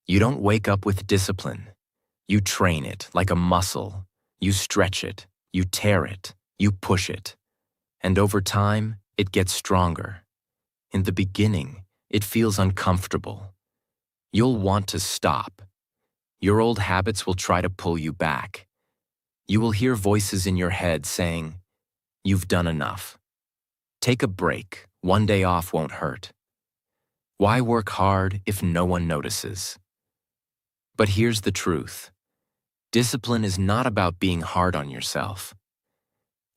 You don't wake up with discipline. You train it like a muscle. You stretch it, you tear it, you push it. And over time, it gets stronger. In the beginning, it feels uncomfortable. You'll want to stop. Your old habits will try to pull you back. You will hear voices in your head saying, "You've done enough. Take a break. One day off won't hurt. Why work hard if no one notices?" But here's the truth. Discipline is not about being hard on yourself.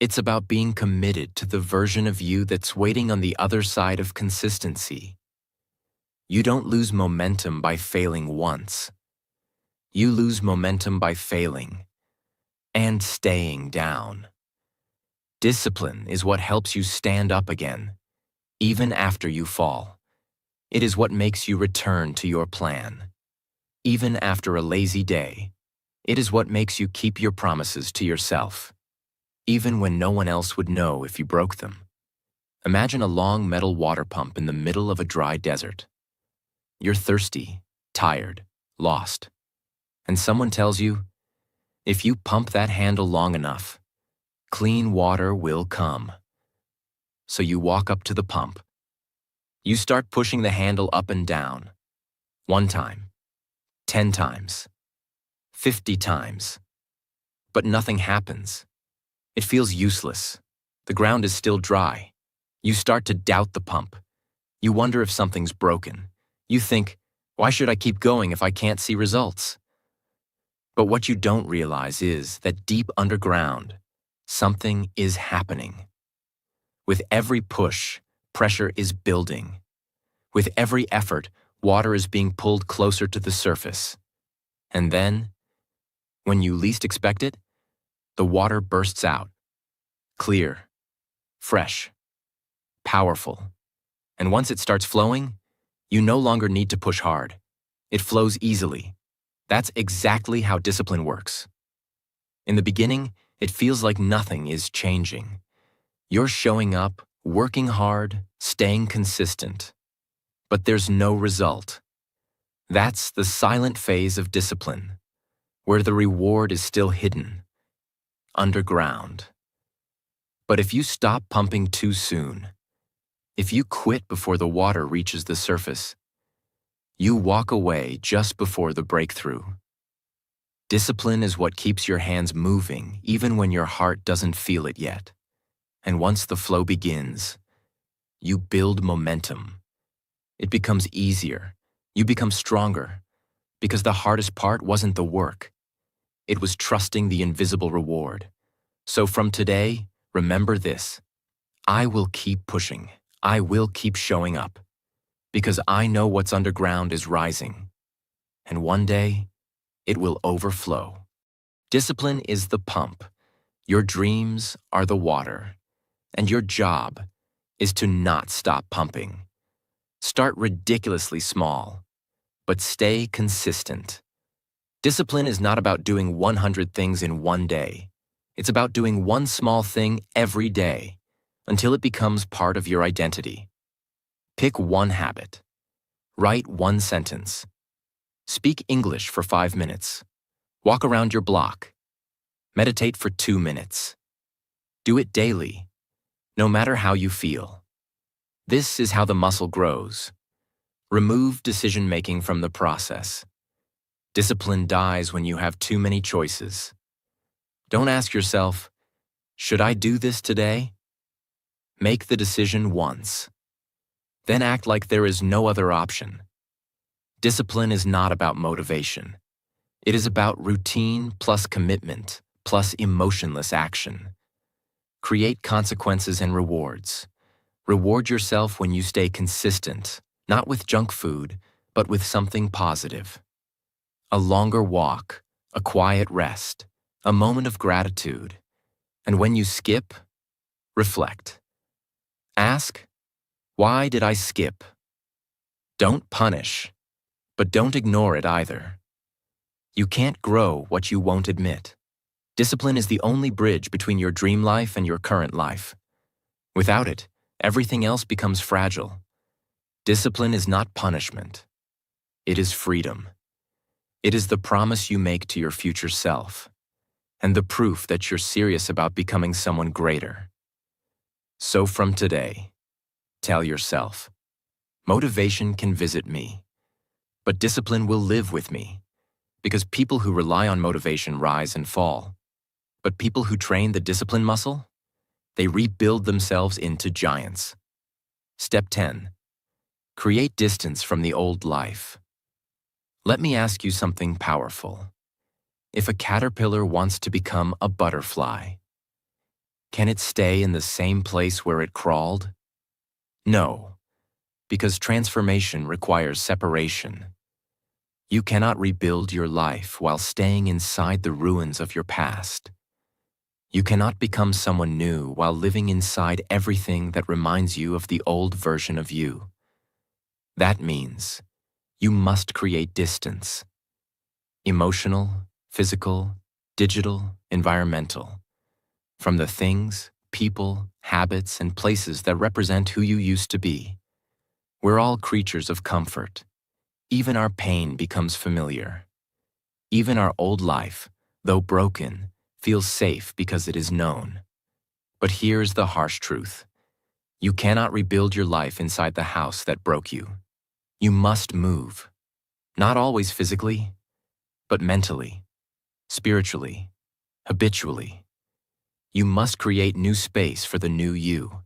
It's about being committed to the version of you that's waiting on the other side of consistency. You don't lose momentum by failing once. You lose momentum by failing and staying down. Discipline is what helps you stand up again, even after you fall. It is what makes you return to your plan, even after a lazy day. It is what makes you keep your promises to yourself, even when no one else would know if you broke them. Imagine a long metal water pump in the middle of a dry desert. You're thirsty, tired, lost, and someone tells you, if you pump that handle long enough, clean water will come. So you walk up to the pump. You start pushing the handle up and down. 1 time, 10 times, 50 times. But nothing happens. It feels useless. The ground is still dry. You start to doubt the pump. You wonder if something's broken. You think, why should I keep going if I can't see results? But what you don't realize is that deep underground, something is happening. With every push, pressure is building. With every effort, water is being pulled closer to the surface. And then, when you least expect it, the water bursts out. Clear, fresh, powerful. And once it starts flowing, you no longer need to push hard. It flows easily. That's exactly how discipline works. In the beginning, it feels like nothing is changing. You're showing up, working hard, staying consistent. But there's no result. That's the silent phase of discipline, where the reward is still hidden, underground. But if you stop pumping too soon, if you quit before the water reaches the surface, you walk away just before the breakthrough. Discipline is what keeps your hands moving even when your heart doesn't feel it yet. And once the flow begins, you build momentum. It becomes easier. You become stronger, because the hardest part wasn't the work. It was trusting the invisible reward. So from today, remember this. I will keep pushing. I will keep showing up, because I know what's underground is rising. And one day, it will overflow. Discipline is the pump. Your dreams are the water. And your job is to not stop pumping. Start ridiculously small, but stay consistent. Discipline is not about doing 100 things in one day. It's about doing one small thing every day until it becomes part of your identity. Pick one habit. Write one sentence. Speak English for 5 minutes. Walk around your block. Meditate for 2 minutes. Do it daily, no matter how you feel. This is how the muscle grows. Remove decision-making from the process. Discipline dies when you have too many choices. Don't ask yourself, should I do this today? Make the decision once. Then act like there is no other option. Discipline is not about motivation. It is about routine plus commitment plus emotionless action. Create consequences and rewards. Reward yourself when you stay consistent, not with junk food, but with something positive. A longer walk, a quiet rest, a moment of gratitude. And when you skip, reflect. Ask, why did I skip? Don't punish, but don't ignore it either. You can't grow what you won't admit. Discipline is the only bridge between your dream life and your current life. Without it, everything else becomes fragile. Discipline is not punishment. It is freedom. It is the promise you make to your future self, and the proof that you're serious about becoming someone greater. So from today, tell yourself, motivation can visit me, but discipline will live with me, because people who rely on motivation rise and fall. But people who train the discipline muscle, they rebuild themselves into giants. Step 10. Create distance from the old life. Let me ask you something powerful. If a caterpillar wants to become a butterfly, can it stay in the same place where it crawled? No, because transformation requires separation. You cannot rebuild your life while staying inside the ruins of your past. You cannot become someone new while living inside everything that reminds you of the old version of you. That means you must create distance. Emotional, physical, digital, environmental. From the things, people, habits, and places that represent who you used to be. We're all creatures of comfort. Even our pain becomes familiar. Even our old life, though broken, feels safe because it is known. But here's the harsh truth. You cannot rebuild your life inside the house that broke you. You must move. Not always physically, but mentally, spiritually, habitually. You must create new space for the new you.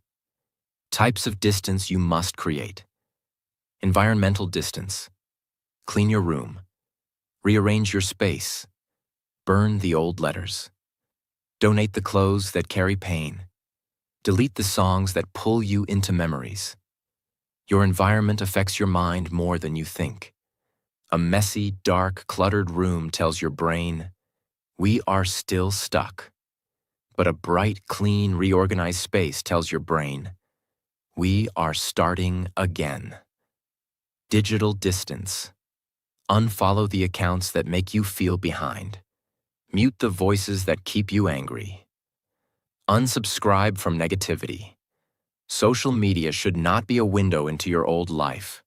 Types of distance you must create. Environmental distance. Clean your room. Rearrange your space. Burn the old letters. Donate the clothes that carry pain. Delete the songs that pull you into memories. Your environment affects your mind more than you think. A messy, dark, cluttered room tells your brain, we are still stuck. But a bright, clean, reorganized space tells your brain, we are starting again. Digital distance. Unfollow the accounts that make you feel behind. Mute the voices that keep you angry. Unsubscribe from negativity. Social media should not be a window into your old life.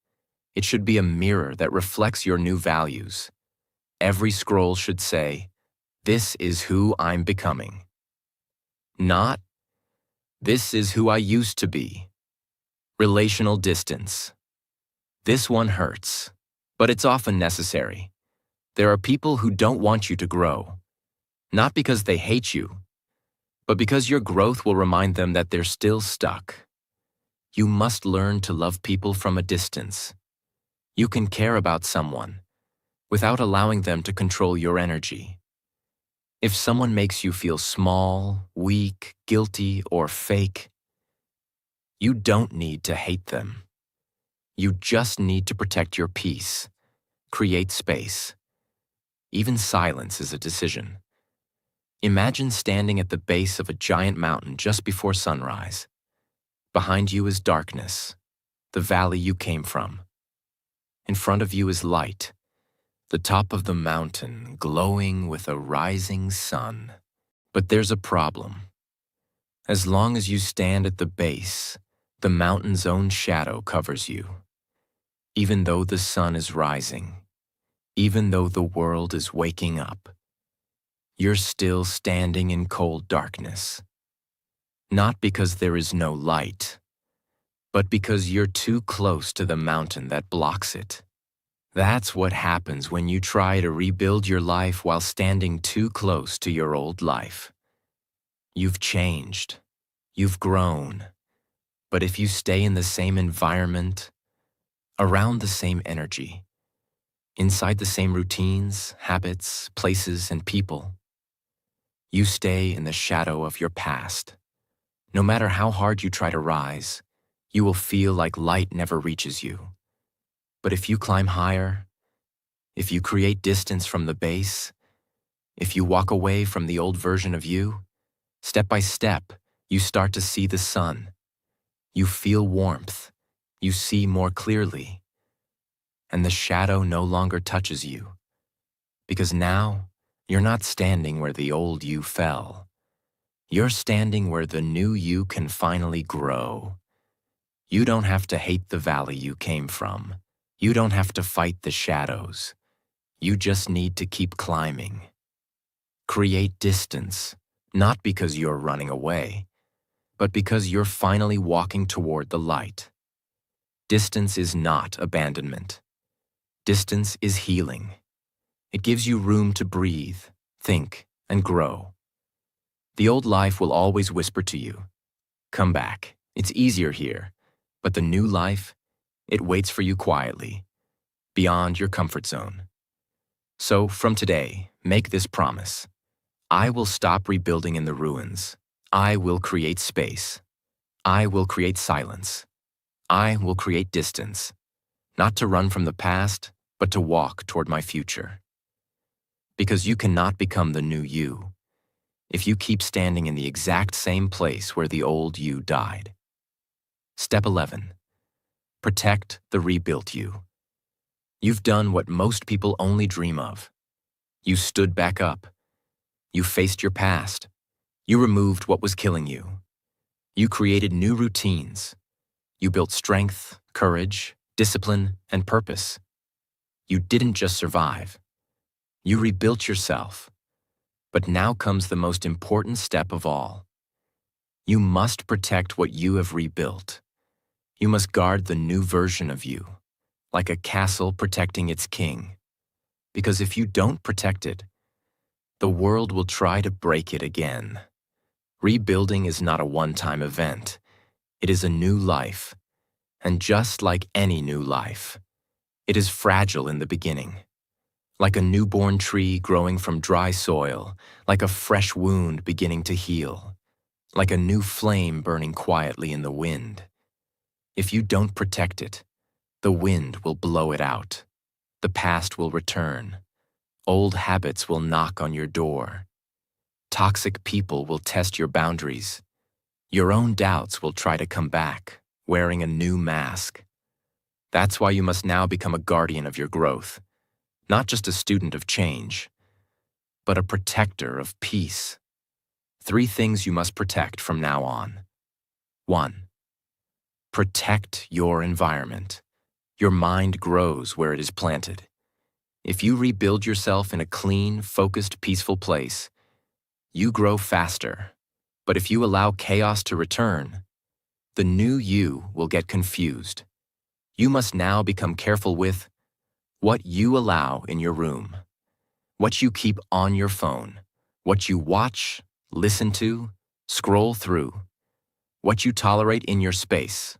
It should be a mirror that reflects your new values. Every scroll should say, this is who I'm becoming. Not, this is who I used to be. Relational distance. This one hurts, but it's often necessary. There are people who don't want you to grow, not because they hate you, but because your growth will remind them that they're still stuck. You must learn to love people from a distance. You can care about someone without allowing them to control your energy. If someone makes you feel small, weak, guilty, or fake, you don't need to hate them. You just need to protect your peace, create space. Even silence is a decision. Imagine standing at the base of a giant mountain just before sunrise. Behind you is darkness, the valley you came from. In front of you is light, the top of the mountain glowing with a rising sun. But there's a problem. As long as you stand at the base, the mountain's own shadow covers you. Even though the sun is rising, even though the world is waking up, you're still standing in cold darkness. Not because there is no light, but because you're too close to the mountain that blocks it. That's what happens when you try to rebuild your life while standing too close to your old life. You've changed. You've grown. But if you stay in the same environment, around the same energy, inside the same routines, habits, places, and people, you stay in the shadow of your past. No matter how hard you try to rise, you will feel like light never reaches you. But if you climb higher, if you create distance from the base, if you walk away from the old version of you, step by step, you start to see the sun. You feel warmth. You see more clearly. And the shadow no longer touches you. Because now, you're not standing where the old you fell. You're standing where the new you can finally grow. You don't have to hate the valley you came from. You don't have to fight the shadows. You just need to keep climbing. Create distance, not because you're running away, but because you're finally walking toward the light. Distance is not abandonment. Distance is healing. It gives you room to breathe, think, and grow. The old life will always whisper to you, come back, it's easier here, but the new life, it waits for you quietly, beyond your comfort zone. So from today, make this promise. I will stop rebuilding in the ruins. I will create space. I will create silence. I will create distance, not to run from the past, but to walk toward my future. Because you cannot become the new you if you keep standing in the exact same place where the old you died. Step 11. Protect the rebuilt you. You've done what most people only dream of. You stood back up. You faced your past. You removed what was killing you. You created new routines. You built strength, courage, discipline, and purpose. You didn't just survive. You rebuilt yourself. But now comes the most important step of all. You must protect what you have rebuilt. You must guard the new version of you, like a castle protecting its king. Because if you don't protect it, the world will try to break it again. Rebuilding is not a one-time event. It is a new life. And just like any new life, it is fragile in the beginning. Like a newborn tree growing from dry soil, like a fresh wound beginning to heal, like a new flame burning quietly in the wind. If you don't protect it, the wind will blow it out. The past will return. Old habits will knock on your door. Toxic people will test your boundaries. Your own doubts will try to come back, wearing a new mask. That's why you must now become a guardian of your growth. Not just a student of change, but a protector of peace. 3 things you must protect from now on. 1. Protect your environment. Your mind grows where it is planted. If you rebuild yourself in a clean, focused, peaceful place, you grow faster. But if you allow chaos to return, the new you will get confused. You must now become careful with what you allow in your room, what you keep on your phone, what you watch, listen to, scroll through, what you tolerate in your space.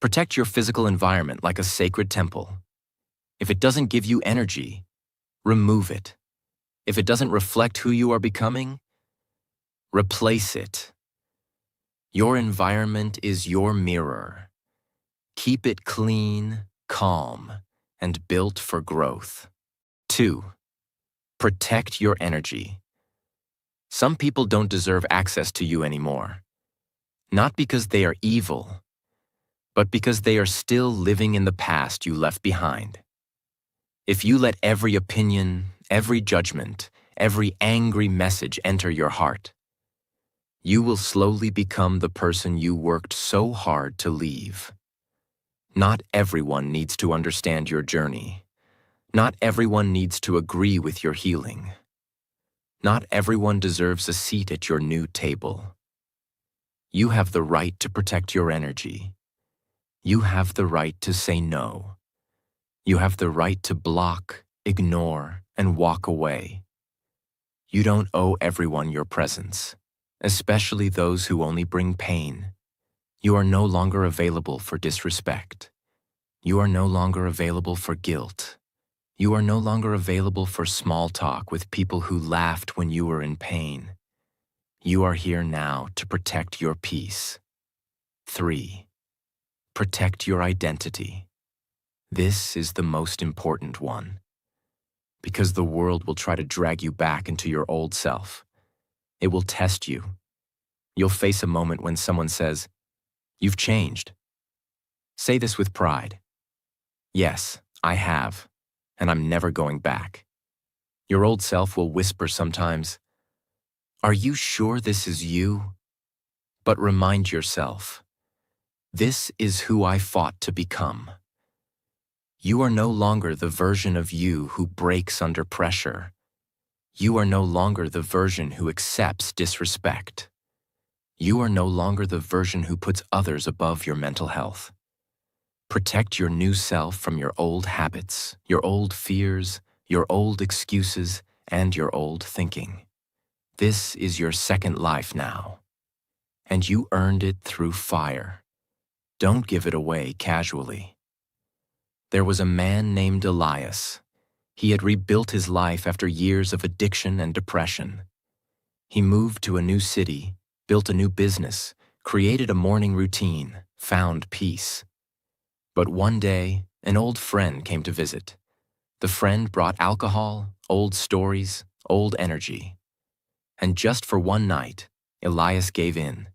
Protect your physical environment like a sacred temple. If it doesn't give you energy, remove it. If it doesn't reflect who you are becoming, replace it. Your environment is your mirror. Keep it clean, calm, and built for growth. 2. Protect your energy. Some people don't deserve access to you anymore. Not because they are evil, but because they are still living in the past you left behind. If you let every opinion, every judgment, every angry message enter your heart, you will slowly become the person you worked so hard to leave. Not everyone needs to understand your journey. Not everyone needs to agree with your healing. Not everyone deserves a seat at your new table. You have the right to protect your energy. You have the right to say no. You have the right to block, ignore, and walk away. You don't owe everyone your presence, especially those who only bring pain. You are no longer available for disrespect. You are no longer available for guilt. You are no longer available for small talk with people who laughed when you were in pain. You are here now to protect your peace. 3. Protect your identity. This is the most important one, because the world will try to drag you back into your old self. It will test you. You'll face a moment when someone says, "You've changed." Say this with pride. "Yes, I have, and I'm never going back." Your old self will whisper sometimes, "Are you sure this is you?" But remind yourself, this is who I fought to become. You are no longer the version of you who breaks under pressure. You are no longer the version who accepts disrespect. You are no longer the version who puts others above your mental health. Protect your new self from your old habits, your old fears, your old excuses, and your old thinking. This is your second life now, and you earned it through fire. Don't give it away casually. There was a man named Elias. He had rebuilt his life after years of addiction and depression. He moved to a new city, built a new business, created a morning routine, found peace. But one day, an old friend came to visit. The friend brought alcohol, old stories, old energy. And just for one night, Elias gave in.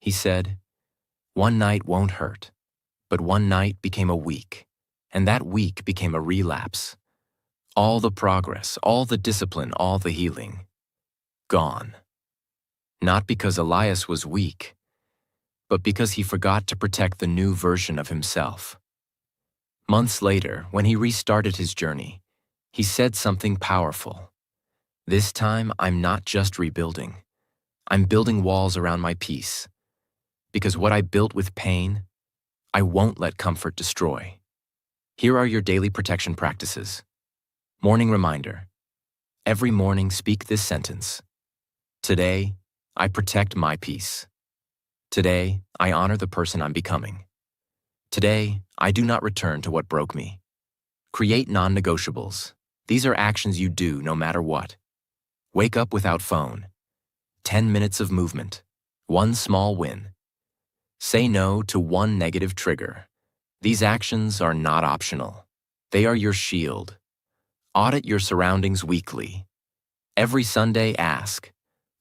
He said, "One night won't hurt." But one night became a week, and that week became a relapse. All the progress, all the discipline, all the healing, gone. Not because Elias was weak, but because he forgot to protect the new version of himself. Months later, when he restarted his journey, he said something powerful. "This time, I'm not just rebuilding. I'm building walls around my peace. Because what I built with pain, I won't let comfort destroy." Here are your daily protection practices. Morning reminder. Every morning, speak this sentence. Today, I protect my peace. Today, I honor the person I'm becoming. Today, I do not return to what broke me. Create non-negotiables. These are actions you do no matter what. Wake up without phone. 10 minutes of movement. One small win. Say no to one negative trigger. These actions are not optional. They are your shield. Audit your surroundings weekly. Every Sunday, ask,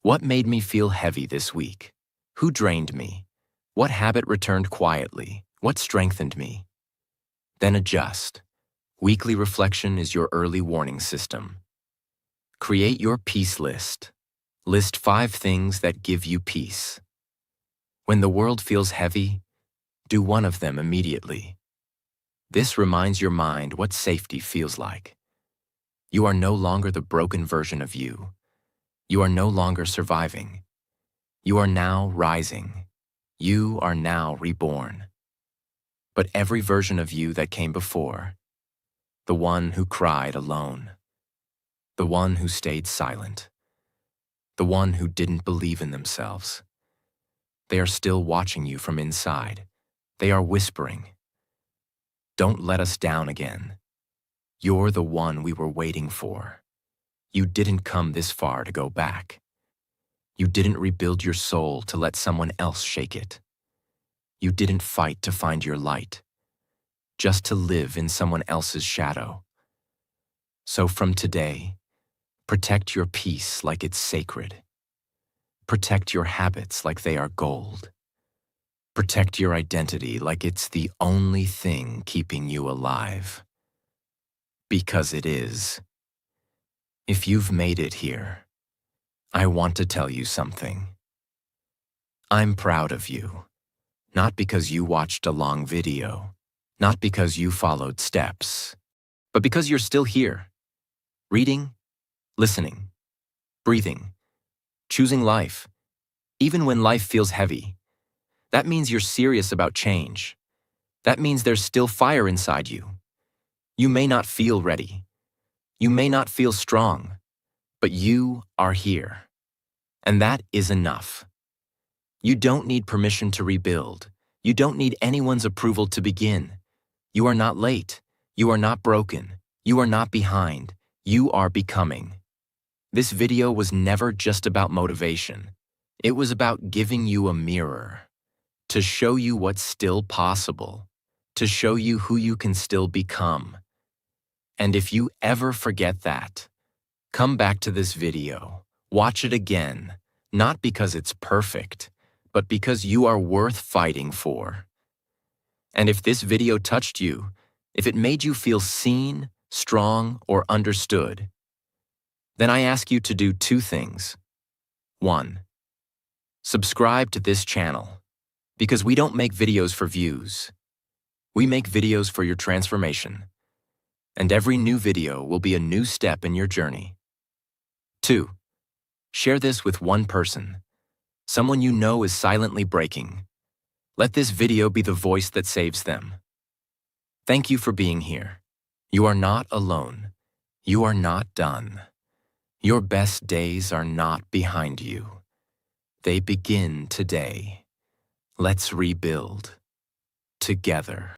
what made me feel heavy this week? Who drained me? What habit returned quietly? What strengthened me? Then adjust. Weekly reflection is your early warning system. Create your peace list. List 5 things that give you peace. When the world feels heavy, do one of them immediately. This reminds your mind what safety feels like. You are no longer the broken version of you. You are no longer surviving. You are now rising. You are now reborn. But every version of you that came before, the one who cried alone, the one who stayed silent, the one who didn't believe in themselves, they are still watching you from inside. They are whispering, "Don't let us down again. You're the one we were waiting for. You didn't come this far to go back. You didn't rebuild your soul to let someone else shake it. You didn't fight to find your light, just to live in someone else's shadow. So from today, protect your peace like it's sacred. Protect your habits like they are gold. Protect your identity like it's the only thing keeping you alive. Because it is. If you've made it here, I want to tell you something. I'm proud of you, not because you watched a long video, not because you followed steps, but because you're still here, reading, listening, breathing, choosing life, even when life feels heavy. That means you're serious about change. That means there's still fire inside you. You may not feel ready. You may not feel strong, but you are here. And that is enough. You don't need permission to rebuild. You don't need anyone's approval to begin. You are not late. You are not broken. You are not behind. You are becoming. This video was never just about motivation. It was about giving you a mirror, to show you what's still possible, to show you who you can still become. And if you ever forget that, come back to this video, watch it again, not because it's perfect, but because you are worth fighting for. And if this video touched you, if it made you feel seen, strong, or understood, then I ask you to do 2 things. 1. Subscribe to this channel, because we don't make videos for views. We make videos for your transformation. And every new video will be a new step in your journey. 2. Share this with one person, someone you know is silently breaking. Let this video be the voice that saves them. Thank you for being here. You are not alone. You are not done. Your best days are not behind you. They begin today. Let's rebuild together.